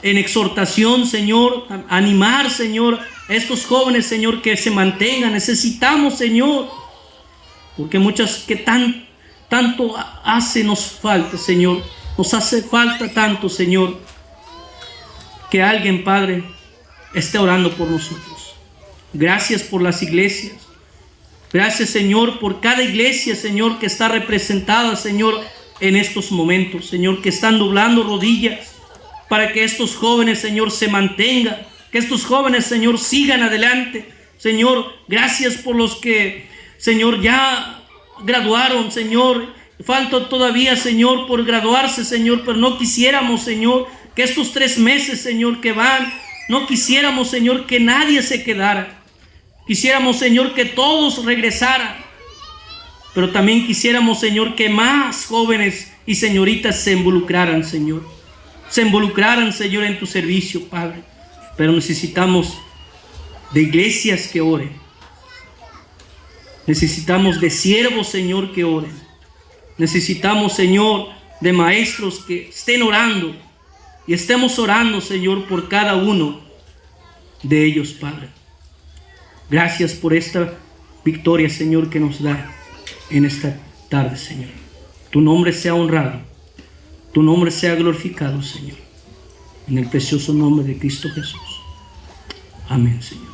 en exhortación, Señor, a animar, Señor, a estos jóvenes, Señor, que se mantengan. Necesitamos, Señor, porque muchas que tanto nos falta, Señor, nos hace falta tanto, Señor, que alguien, Padre, esté orando por nosotros. Gracias por las iglesias. Gracias, Señor, por cada iglesia, Señor, que está representada, Señor, en estos momentos, Señor, que están doblando rodillas para que estos jóvenes, Señor, se mantengan, que estos jóvenes, Señor, sigan adelante, Señor, gracias por los que, Señor, ya graduaron, Señor. Falta todavía, Señor, por graduarse, Señor, pero no quisiéramos, Señor, que estos 3 meses, Señor, que van, no quisiéramos, Señor, que nadie se quedara. Quisiéramos, Señor, que todos regresaran. Pero también quisiéramos, Señor, que más jóvenes y señoritas se involucraran, Señor. Se involucraran, Señor, en tu servicio, Padre. Pero necesitamos de iglesias que oren. Necesitamos de siervos, Señor, que oren. Necesitamos, Señor, de maestros que estén orando. Y estemos orando, Señor, por cada uno de ellos, Padre. Gracias por esta victoria, Señor, que nos da en esta tarde, Señor. Tu nombre sea honrado. Tu nombre sea glorificado, Señor. En el precioso nombre de Cristo Jesús. Amén, Señor.